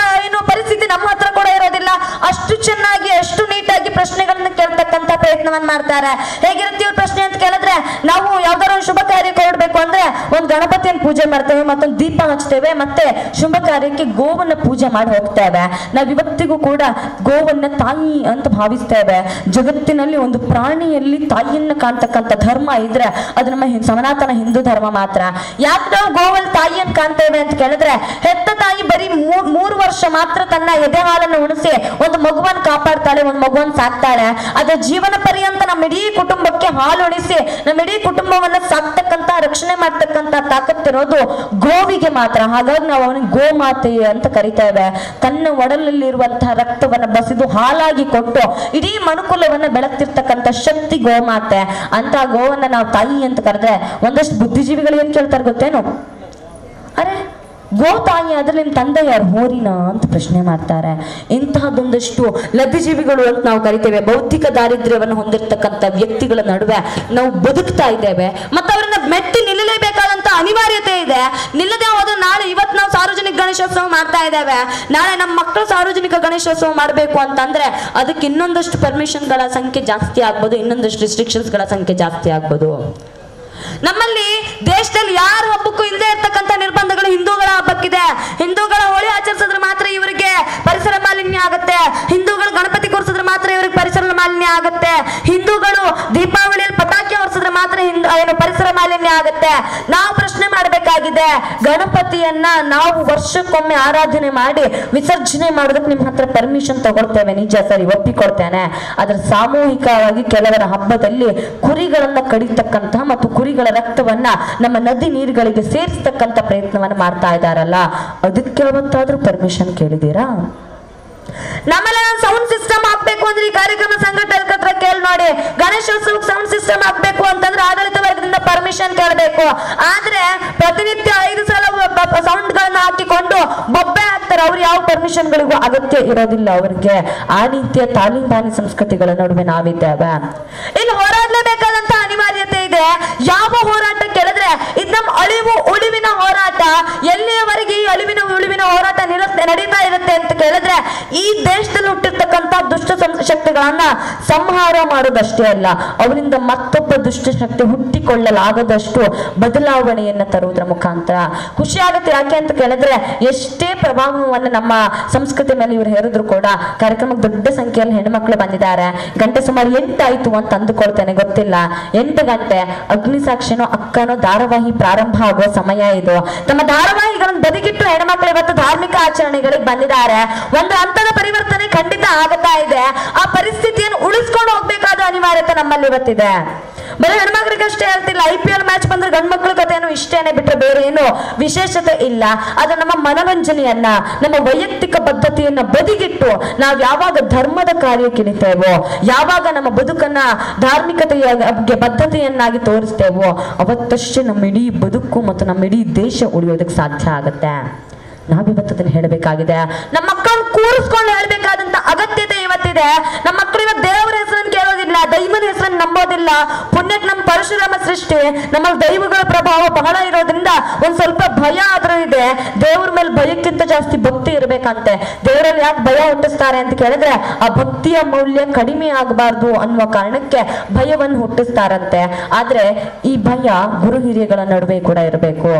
ಏನು ಪರಿಸ್ಥಿತಿ ನಮ್ಮ ಹತ್ರ ಕೂಡ ಇರೋದಿಲ್ಲ. ಅಷ್ಟು ಚೆನ್ನಾಗಿ ಅಷ್ಟು ನೀಟಾಗಿ ಪ್ರಶ್ನೆಗಳನ್ನ ಕೇಳ್ತಕ್ಕಂಥ ಪ್ರಯತ್ನವನ್ನ ಮಾಡ್ತಾರೆ. ಹೇಗಿರುತ್ತೆ ಇವ್ರ ಪ್ರಶ್ನೆ ಅಂತ ಕೇಳಿದ್ರೆ, ನಾವು ಯಾವ್ದಾರ ಒಂದು ಶುಭ ಕಾರ್ಯಕ್ಕೆ ಹೊರಡ್ಬೇಕು ಅಂದ್ರೆ ಒಂದು ಗಣಪತಿಯನ್ನು ಪೂಜೆ ಮಾಡ್ತೇವೆ, ಮತ್ತೊಂದು ದೀಪ ಹಚ್ತೇವೆ, ಮತ್ತೆ ಶುಭ ಕಾರ್ಯಕ್ಕೆ ಗೋವನ್ನ ಪೂಜೆ ಮಾಡಿ ಹೋಗ್ತೇವೆ. ನಾವ್ ಇವತ್ತಿಗೂ ಕೂಡ ಗೋವನ್ನ ತಾಯಿ ಅಂತ ಭಾವಿಸ್ತೇವೆ. ಜಗತ್ತಿನಲ್ಲಿ ಒಂದು ಪ್ರಾಣಿಯಲ್ಲಿ ತಾಯಿಯನ್ನ ಕಾಣ್ತಕ್ಕಂಥ ಧರ್ಮ ಇದ್ರೆ ಅದು ನಮ್ಮ ಸನಾತನ ಹಿಂದೂ ಧರ್ಮ ಮಾತ್ರ. ಯಾಕೆ ನಾವು ಗೋವಲ್ಲಿ ತಾಯಿಯನ್ನು ಕಾಣ್ತೇವೆ ಅಂತ ಕೇಳಿದ್ರೆ, ಹೆತ್ತ ತಾಯಿ ಬರೀ 3 ವರ್ಷ ಮಾತ್ರ ತನ್ನ ಎದೆ ಹಾಲನ್ನು ಉಣಿಸಿ ಒಂದು ಮಗುವನ್ನು ಕಾಪಾಡ್ತಾಳೆ, ಒಂದು ಮಗುವನ್ನು ಸಾಕ್ತಾಳೆ. ಅದ್ರ ಜೀವನ ಪರ್ಯಂತ ನಮ್ಮ ಇಡೀ ಕುಟುಂಬಕ್ಕೆ ಹಾಲು ಉಣಿಸಿ ನಮ್ಮ ಇಡೀ ಕುಟುಂಬವನ್ನ ಸಾಕ್ತಕ್ಕಂತ ರಕ್ಷಣೆ ಮಾಡ್ತಕ್ಕಂತ ತಾಕತ್ತಿರೋದು ಗೋವಿಗೆ ಮಾತ್ರ. ಹಾಗಾಗಿ ನಾವು ಅವನಿಗೆ ಗೋಮಾತೆ ಅಂತ ಕರಿತೇವೆ. ತನ್ನ ಒಡಲಲ್ಲಿರುವಂತಹ ರಕ್ತವನ್ನ ಬಸಿದು ಹಾಲಾಗಿ ಕೊಟ್ಟು ಇಡೀ ಮನುಕುಲವನ್ನ ಬೆಳಗ್ತಿರ್ತಕ್ಕಂಥ ಶಕ್ತಿ ಗೋಮಾತೆ. ಅಂತ ಗೋವನ್ನ ನಾವು ತಾಯಿ ಅಂತ ಕರೆದ್ರೆ ಒಂದಷ್ಟು ಬುದ್ಧಿಜೀವಿಗಳು ಏನ್ ಕೇಳ್ತಾರೆ ಗೊತ್ತೇನು, ಅರೆ ಗೋ ತಾಯಿ ಆದ್ರೆ ನಿಮ್ ತಂದೆ ಯಾರು ಹೋರಿನ ಅಂತ ಪ್ರಶ್ನೆ ಮಾಡ್ತಾರೆ. ಇಂತಹದೊಂದಷ್ಟು ಲಬ್ಧಿಜೀವಿಗಳು ಅಂತ ನಾವು ಕರಿತೇವೆ. ಬೌದ್ಧಿಕ ದಾರಿದ್ರ್ಯವನ್ನು ಹೊಂದಿರತಕ್ಕಂಥ ವ್ಯಕ್ತಿಗಳ ನಡುವೆ ನಾವು ಬದುಕ್ತಾ ಇದ್ದೇವೆ. ಮತ್ತೆ ಅವರನ್ನ ಮೆಟ್ಟಿ ನಿಲ್ಲಲೇಬೇಕಾದಂತ ಅನಿವಾರ್ಯತೆ ಇದೆ. ನಿಲ್ಲದೆ ಹೋದ್ರೆ ನಾಳೆ ಇವತ್ತು ನಾವು ಸಾರ್ವಜನಿಕ ಗಣೇಶೋತ್ಸವ ಮಾಡ್ತಾ ಇದ್ದೇವೆ, ನಾಳೆ ನಮ್ಮ ಮಕ್ಕಳು ಸಾರ್ವಜನಿಕ ಗಣೇಶೋತ್ಸವ ಮಾಡಬೇಕು ಅಂತಂದ್ರೆ ಅದಕ್ಕೆ ಇನ್ನೊಂದಷ್ಟು ಪರ್ಮಿಷನ್ಗಳ ಸಂಖ್ಯೆ ಜಾಸ್ತಿ ಆಗ್ಬೋದು, ಇನ್ನೊಂದಷ್ಟು ರಿಸ್ಟ್ರಿಕ್ಷನ್ಸ್ಗಳ ಸಂಖ್ಯೆ ಜಾಸ್ತಿ ಆಗ್ಬೋದು. ನಮ್ಮಲ್ಲಿ ದೇಶದಲ್ಲಿ ಯಾರ ಹಬ್ಬಕ್ಕೂ ಇಲ್ಲದೆ ಇರ್ತಕ್ಕಂಥ ನಿರ್ಬಂಧಗಳು ಹಿಂದೂಗಳ ಹಬ್ಬಕ್ಕಿದೆ. ಹಿಂದೂಗಳ ಹೋಳಿ ಆಚರಿಸಿದ್ರೆ ಮಾತ್ರ ಇವರಿಗೆ ಪರಿಸರ ಮಾಲಿನ್ಯ ಆಗುತ್ತೆ, ಹಿಂದೂಗಳು ಗಣಪತಿ ಕೂರಿಸಿದ್ರೆ ಮಾತ್ರ ಇವರಿಗೆ ಪರಿಸರ ಮಾಲಿನ್ಯ ಆಗುತ್ತೆ, ಹಿಂದೂಗಳು ದೀಪಾವಳಿಯಲ್ಲಿ ಪಟಾಕಿ ಹೊರಿಸಿದ್ರೆ ಮಾತ್ರ ಏನು ಪರಿಸರ ಮಾಲಿನ್ಯ ಆಗುತ್ತೆ. ನಾವು ಪ್ರಶ್ನೆ ಮಾಡಬೇಕಾಗಿದೆ, ಗಣಪತಿಯನ್ನ ನಾವು ವರ್ಷಕ್ಕೊಮ್ಮೆ ಆರಾಧನೆ ಮಾಡಿ ವಿಸರ್ಜನೆ ಮಾಡೋದಕ್ಕೆ ನಿಮ್ಮ ಹತ್ರ ಪರ್ಮಿಷನ್ ತಗೊಳ್ತೇವೆ, ನಿಜ ಸರಿ ಒಪ್ಪಿಕೊಡ್ತೇನೆ. ಆದ್ರೆ ಸಾಮೂಹಿಕವಾಗಿ ಕೆಲವರ ಹಬ್ಬದಲ್ಲಿ ಕುರಿಗಳನ್ನ ಕಡಿತಕ್ಕಂತಹ ಮತ್ತು ಕುರಿಗಳ ರಕ್ತವನ್ನ ನಮ್ಮ ನದಿ ನೀರುಗಳಿಗೆ ಸೇರಿಸ್ತಕ್ಕಂಥ ಪ್ರಯತ್ನವನ್ನ ಮಾಡ್ತಾ ಇದ್ದಾರಲ್ಲ, ಅದಕ್ಕೆ ಯಾವತ್ತಾದ್ರೂ ಪರ್ಮಿಷನ್ ಕೇಳಿದೀರಾ? ನಮ್ಮೆಲ್ಲ ಸೌಂಡ್ ಸಿಸ್ಟಮ್ ಹಾಕ್ಬೇಕು ಅಂದ್ರೆ ಈ ಕಾರ್ಯಕ್ರಮ ಸಂಘಟಕರ ಹತ್ರ ಕೇಳಿ ನೋಡಿ. ಗಣೇಶೋತ್ಸವಕ್ಕೆ ಸೌಂಡ್ ಸಿಸ್ಟಮ್ ಹಾಕ್ಬೇಕು ಅಂತಂದ್ರೆ ಆಡಳಿತ ವರ್ಗದಿಂದ ಪರ್ಮಿಷನ್ ಕೇಳಬೇಕು. ಆದ್ರೆ ಪ್ರತಿನಿತ್ಯ 5 ಸಲ ಸೌಂಡ್ ಗಳನ್ನ ಹಾಕಿಕೊಂಡು ಬೊಬ್ಬೆ ಹಾಕ್ತಾರೆ, ಅವ್ರು ಯಾವ ಪರ್ಮಿಷನ್ ಗಳಿಗೂ ಅಗತ್ಯ ಇರೋದಿಲ್ಲ ಅವರಿಗೆ. ಆ ರೀತಿಯ ತಾಲಿಬಾನಿ ಸಂಸ್ಕೃತಿಗಳ ನಡುವೆ ನಾವಿದ್ದೇವೆ. ಇಲ್ಲಿ ಹೋರಾಡಲೇಬೇಕಾದಂತ ಅನಿವಾರ್ಯತೆ ಇದೆ. ಯಾವ ಹೋರಾಟ ಕೇಳಿದ್ರೆ ಇದು ನಮ್ಮ ಅಳಿವು ಉಳಿವಿನ ಹೋರಾಟ. ಎಲ್ಲಿಯವರೆಗೆ ಈ ಅಳಿವಿನ ಉಳಿವಿನ ಹೋರಾಟ ನಡೀತಾ ಇರುತ್ತೆ ಅಂತ ಕೇಳಿದ್ರೆ ಈ ದೇಶದಲ್ಲಿ ಹುಟ್ಟಿರ್ತಕ್ಕಂಥ ದುಷ್ಟ ಶಕ್ತಿಗಳನ್ನ ಸಂಹಾರ ಮಾಡೋದಷ್ಟೇ ಅಲ್ಲ, ಅವರಿಂದ ಮತ್ತೊಬ್ಬ ದುಷ್ಟ ಶಕ್ತಿ ಹುಟ್ಟಿಕೊಳ್ಳಲಾಗದಷ್ಟು ಬದಲಾವಣೆಯನ್ನ ತರುವುದರ ಮುಖಾಂತರ ಖುಷಿ ಆಗುತ್ತೆ. ಯಾಕೆ ಅಂತ ಕೇಳಿದ್ರೆ ಎಷ್ಟೇ ಪ್ರಭಾವವನ್ನು ನಮ್ಮ ಸಂಸ್ಕೃತಿ ಮೇಲೆ ಇವರು ಹೇರಿದ್ರು ಕೂಡ ಕಾರ್ಯಕ್ರಮಕ್ಕೆ ದೊಡ್ಡ ಸಂಖ್ಯೆಯಲ್ಲಿ ಹೆಣ್ಮಕ್ಳು ಬಂದಿದ್ದಾರೆ. ಗಂಟೆ ಸುಮಾರು 8 ಆಯ್ತು ಅಂತ ಅಂದುಕೊಳ್ತೇನೆ, ಗೊತ್ತಿಲ್ಲ. 8 ಗಂಟೆ ಅಗ್ನಿ ಸಾಕ್ಷಿನೋ ಅಕ್ಕನೋ ಧಾರಾವಾಹಿ ಪ್ರಾರಂಭ ಆಗುವ ಸಮಯ ಇದು. ತಮ್ಮ ಧಾರಾವಾಹಿಗಳನ್ನು ಬದಿಗಿಟ್ಟು ಹೆಣ್ಮಕ್ಳು ಇವತ್ತು ಧಾರ್ಮಿಕ ಆಚರಣೆಗಳಿಗೆ ಬಂದಿದ್ದಾರೆ. ಒಂದು ಹಂತದ ಪರಿವರ್ತನೆ ಖಂಡಿತ ಆಗುತ್ತಾ ಇದೆ. ಆ ಪರಿಸ್ಥಿತಿಯನ್ನು ಉಳಿಸ್ಕೊಂಡು ಹೋಗ್ಬೇಕಾದ ಅನಿವಾರ್ಯತೆ ನಮ್ಮಲ್ಲಿ ಇವತ್ತಿದೆ. ಬರೀ ಹೆಣ್ಮಕ್ಳಿಗೆ ಅಷ್ಟೇ ಹೇಳ್ತಿಲ್ಲ, IPL ಮ್ಯಾಚ್ ಬಂದ್ರೆ ಗಂಡ್ ಮಕ್ಳ ಕಥೆಯನ್ನು ಇಷ್ಟೇನೆ ಬಿಟ್ಟರೆ ಬೇರೆ ಏನು ವಿಶೇಷತೆ ಇಲ್ಲ. ಅದು ನಮ್ಮ ಮನರಂಜನೆಯನ್ನ ನಮ್ಮ ವೈಯಕ್ತಿಕ ಬದ್ಧತೆಯನ್ನ ಬದಿಗಿಟ್ಟು ನಾವು ಯಾವಾಗ ಧರ್ಮದ ಕಾರ್ಯಕ್ಕೆ ಇಳಿತೇವೋ, ಯಾವಾಗ ನಮ್ಮ ಬದುಕನ್ನ ಧಾರ್ಮಿಕತೆಯ ಬದ್ಧತೆಯನ್ನಾಗಿ ತೋರಿಸ್ತೇವೋ ಅವತ್ತಷ್ಟೇ ನಮ್ಮ ಇಡೀ ಬದುಕು ಮತ್ತು ನಮ್ಮ ಇಡೀ ದೇಶ ಉಳಿಯೋದಕ್ಕೆ ಸಾಧ್ಯ ಆಗುತ್ತೆ. ನಾವಿವತ್ತು ಅದನ್ನ ಹೇಳಬೇಕಾಗಿದೆ. ನಮ್ಮ ಮಕ್ಕಳನ್ನು ಕೂರಿಸ್ಕೊಂಡು ಹೇಳ್ಬೇಕಾದಂತ ಅಗತ್ಯತೆ ಇವತ್ತಿದೆ. ನಮ್ಮ ಮಕ್ಕಳು ಇವತ್ತು ದೇವರ ಹೆಸರನ್ನು ಕೇಳೋದಿಲ್ಲ, ನಂಬೋದಿಲ್ಲ, ದೈವದ ಹೆಸರನ್ನು ನಂಬೋದಿಲ್ಲ. ಪುಣ್ಯಕ್ಕೆ ನಮ್ಮ ಪರಶುರಾಮ ಸೃಷ್ಟಿ, ನಮ್ಮಲ್ಲಿ ದೈವಗಳ ಪ್ರಭಾವ ಬಹಳ ಇರೋದ್ರಿಂದ ಒಂದ್ ಸ್ವಲ್ಪ ಭಯ ಆದ್ರೂ ಇದೆ. ದೇವ್ರ ಮೇಲೆ ಭಯಕ್ಕಿಂತ ಜಾಸ್ತಿ ಭಕ್ತಿ ಇರ್ಬೇಕಂತೆ. ದೇವರಲ್ಲಿ ಯಾಕೆ ಭಯ ಹುಟ್ಟಿಸ್ತಾರೆ ಅಂತ ಕೇಳಿದ್ರೆ ಆ ಭಕ್ತಿಯ ಮೌಲ್ಯ ಕಡಿಮೆ ಆಗಬಾರ್ದು ಅನ್ನುವ ಕಾರಣಕ್ಕೆ ಭಯವನ್ನು ಹುಟ್ಟಿಸ್ತಾರಂತೆ. ಆದ್ರೆ ಈ ಭಯ ಗುರು ಹಿರಿಯಗಳ ನಡುವೆ ಕೂಡ ಇರಬೇಕು.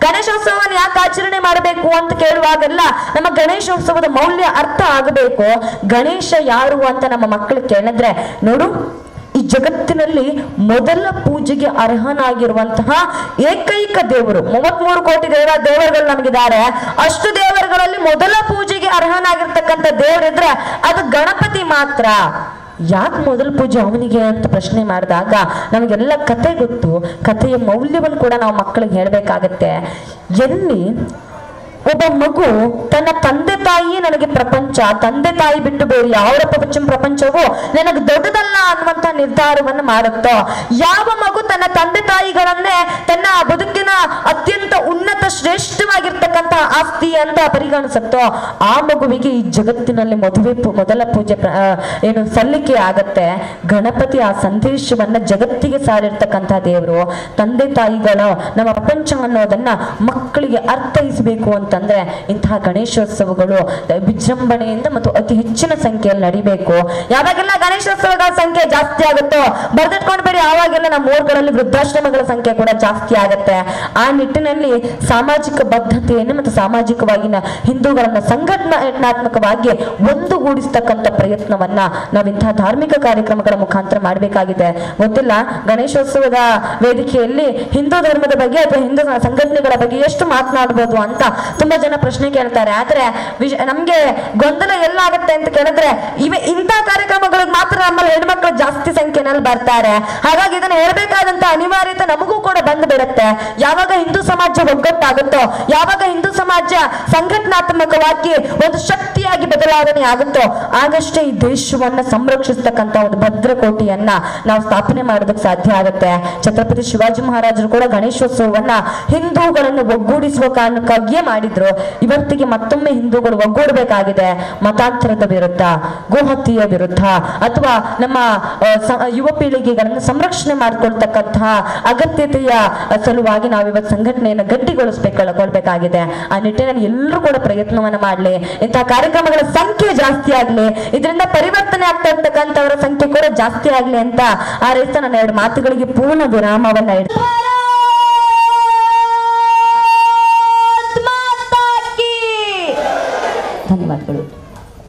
ಗಣೇಶೋತ್ಸವವನ್ನು ಯಾಕೆ ಆಚರಣೆ ಮಾಡಬೇಕು ಅಂತ ಕೇಳುವಾಗೆಲ್ಲ ನಮ್ಮ ಗಣೇಶೋತ್ಸವದ ಮೌಲ್ಯ ಅರ್ಥ ಆಗಬೇಕು. ಗಣೇಶ ಯಾರು ಅಂತ ನಮ್ಮ ಮಕ್ಕಳು ಕೇಳಿದ್ರೆ, ನೋಡು, ಈ ಜಗತ್ತಿನಲ್ಲಿ ಮೊದಲ ಪೂಜೆಗೆ ಅರ್ಹನಾಗಿರುವಂತಹ ಏಕೈಕ ದೇವರು, 33 ಕೋಟಿ ದೇವರುಗಳು ನಮಗಿದ್ದಾರೆ. ಅಷ್ಟು ದೇವರುಗಳಲ್ಲಿ ಮೊದಲ ಪೂಜೆಗೆ ಅರ್ಹನಾಗಿರ್ತಕ್ಕಂಥ ದೇವರಿದ್ರೆ ಅದು ಗಣಪತಿ ಮಾತ್ರ. ಯಾಕೆ ಮೊದಲ ಪೂಜೆ ಅವನಿಗೆ ಅಂತ ಪ್ರಶ್ನೆ ಮಾಡಿದಾಗ ನಮಗೆಲ್ಲ ಕತೆ ಗೊತ್ತು. ಕಥೆಯ ಮೌಲ್ಯವನ್ನು ಕೂಡ ನಾವು ಮಕ್ಕಳಿಗೆ ಹೇಳ್ಬೇಕಾಗತ್ತೆ. ಎಲ್ಲಿ ಒಬ್ಬ ಮಗು ತನ್ನ ತಂದೆ ತಾಯಿಯೇ ನನಗೆ ಪ್ರಪಂಚ, ತಂದೆ ತಾಯಿ ಬಿಟ್ಟು ಬೇರೆ ಯಾವ ಪ್ರಪಂಚವೂ ನನಗೆ ದೊಡ್ಡದಲ್ಲ ಅನ್ನುವಂತ ನಿರ್ಧಾರವನ್ನು ಮಾಡುತ್ತೋ, ಯಾವ ಮಗು ತನ್ನ ತಂದೆ ತಾಯಿಗಳನ್ನೇ ತನ್ನ ಬದುಕಿನ ಅತ್ಯಂತ ಉನ್ನತ ಶ್ರೇಷ್ಠವಾಗಿರ್ತಕ್ಕಂಥ ಆಸ್ತಿ ಅಂತ ಪರಿಗಣಿಸುತ್ತೋ, ಆ ಮಗುವಿಗೆ ಈ ಜಗತ್ತಿನಲ್ಲಿ ಮೊದಲ ಪೂಜೆ ಸಲ್ಲಿಕೆ ಆಗತ್ತೆ. ಗಣಪತಿ ಆ ಸಂದೇಶವನ್ನ ಜಗತ್ತಿಗೆ ಸಾರಿರ್ತಕ್ಕಂಥ ದೇವರು. ತಂದೆ ತಾಯಿಗಳು ನಮ್ಮ ಪ್ರಪಂಚ ಅನ್ನೋದನ್ನ ಮಕ್ಕಳಿಗೆ ಅರ್ಥೈಸಬೇಕು ಅಂತಂದ್ರೆ ಇಂತಹ ಗಣೇಶೋತ್ಸವಗಳು ವಿಜೃಂಭಣೆಯಿಂದ ಮತ್ತು ಅತಿ ಹೆಚ್ಚಿನ ಸಂಖ್ಯೆಯಲ್ಲಿ ನಡಿಬೇಕು. ಯಾವಾಗೆಲ್ಲ ಗಣೇಶೋತ್ಸವಗಳ ಸಂಖ್ಯೆ ಜಾಸ್ತಿ ಆಗುತ್ತೋ ಬರ್ದಿಟ್ಕೊಂಡು ಬೇಡಿ, ಆವಾಗೆಲ್ಲ ನಮ್ಮ ಊರುಗಳಲ್ಲಿ ವೃದ್ಧಾಶ್ರಮಗಳ ಸಂಖ್ಯೆ ಕೂಡ ಜಾಸ್ತಿ ಆಗತ್ತೆ. ಆ ನಿಟ್ಟಿನಲ್ಲಿ ಸಾಮಾಜಿಕ ಬದ್ಧತೆಯನ್ನು ಮತ್ತು ಸಾಮಾಜಿಕವಾಗಿ ಹಿಂದೂಗಳನ್ನ ಸಂಘಟನಾತ್ಮಕವಾಗಿ ಒಂದುಗೂಡಿಸ್ತಕ್ಕಂಥ ಪ್ರಯತ್ನವನ್ನ ನಾವು ಇಂತಹ ಧಾರ್ಮಿಕ ಕಾರ್ಯಕ್ರಮಗಳ ಮುಖಾಂತರ ಮಾಡಬೇಕಾಗಿದೆ. ಗೊತ್ತಿಲ್ಲ, ಗಣೇಶೋತ್ಸವದ ವೇದಿಕೆಯಲ್ಲಿ ಹಿಂದೂ ಧರ್ಮದ ಬಗ್ಗೆ ಅಥವಾ ಹಿಂದೂ ಸಂಘಟನೆಗಳ ಬಗ್ಗೆ ಎಷ್ಟು ಮಾತನಾಡಬಹುದು ಅಂತ ತುಂಬಾ ಜನ ಪ್ರಶ್ನೆ ಕೇಳ್ತಾರೆ. ಆದ್ರೆ ನಮ್ಗೆ ಗೊಂದಲ ಎಲ್ಲ ಆಗುತ್ತೆ ಅಂತ ಕೇಳಿದ್ರೆ ಇಂಥ ಕಾರ್ಯಕ್ರಮಗಳಿಗೆ ಮಾತ್ರ ನಮ್ಮಲ್ಲಿ ಹೆಣ್ಮಕ್ಳು ಜಾಸ್ತಿ ಸಂಖ್ಯೆನಲ್ಲಿ ಬರ್ತಾರೆ. ಹಾಗಾಗಿ ಇದನ್ನ ಹೇಳ್ಬೇಕಾದಂತ ಅನಿವಾರ್ಯತೆ ನಮಗೂ ಕೂಡ ಬಂದು ಬಿಡುತ್ತೆ. ಯಾವಾಗ ಹಿಂದೂ ಸಮಾಜ ಒಗ್ಗಟ್ಟಾಗುತ್ತೋ, ಯಾವಾಗ ಹಿಂದೂ ಸಮಾಜ ಸಂಘಟನಾತ್ಮಕವಾಗಿ ಒಂದು ಶಕ್ತಿಯಾಗಿ ಬದಲಾವಣೆ ಆಗುತ್ತೋ, ಆಗಷ್ಟೇ ಈ ದೇಶವನ್ನ ಸಂರಕ್ಷಿಸ್ತಕ್ಕಂಥ ಒಂದು ಭದ್ರಕೋಟೆಯನ್ನ ನಾವು ಸ್ಥಾಪನೆ ಮಾಡೋದಕ್ಕೆ ಸಾಧ್ಯ ಆಗುತ್ತೆ. ಛತ್ರಪತಿ ಶಿವಾಜಿ ಮಹಾರಾಜರು ಕೂಡ ಗಣೇಶೋತ್ಸವವನ್ನ ಹಿಂದೂಗಳನ್ನು ಒಗ್ಗೂಡಿಸುವ ಕಾರಣಕ್ಕಾಗಿಯೇ ಮಾಡಿದ್ರು. ಇವತ್ತಿಗೆ ಮತ್ತೊಮ್ಮೆ ಹಿಂದೂಗಳು ಒಗ್ಗೂಡಬೇಕಾಗಿದೆ. ಮತಾಂತರದ ವಿರುದ್ಧ, ಗೋಹತ್ಯೆಯ ವಿರುದ್ಧ ಅಥವಾ ನಮ್ಮ ಯುವ ಪೀಳಿಗೆಗಳನ್ನು ಸಂರಕ್ಷಣೆ ಮಾಡಿಕೊಳ್ತಕ್ಕಂತಹ ಅಗತ್ಯತೆಯ ಸಲುವಾಗಿ ನಾವು ಇವತ್ತು ಸಂಘಟನೆಯನ್ನು ಗಟ್ಟಿಗೊಳಿಸಬೇಕಾಗಿದೆ. ಆ ನಿಟ್ಟಿನಲ್ಲಿ ಎಲ್ಲರೂ ಕೂಡ ಪ್ರಯತ್ನವನ್ನ ಮಾಡಲಿ. ಇಂತಹ ಕಾರ್ಯಕ್ರಮಗಳ ಸಂಖ್ಯೆ ಜಾಸ್ತಿ ಆಗ್ಲಿ, ಇದರಿಂದ ಪರಿವರ್ತನೆ ಆಗ್ತಾ ಇರ್ತಕ್ಕಂಥವರ ಸಂಖ್ಯೆ ಕೂಡ ಜಾಸ್ತಿ ಆಗ್ಲಿ ಅಂತ ಆ ರೈತ ನನ್ನ 2 ಮಾತುಗಳಿಗೆ ಪೂರ್ಣ ವಿರಾಮವನ್ನ ಇಡ್ತೀನಿ.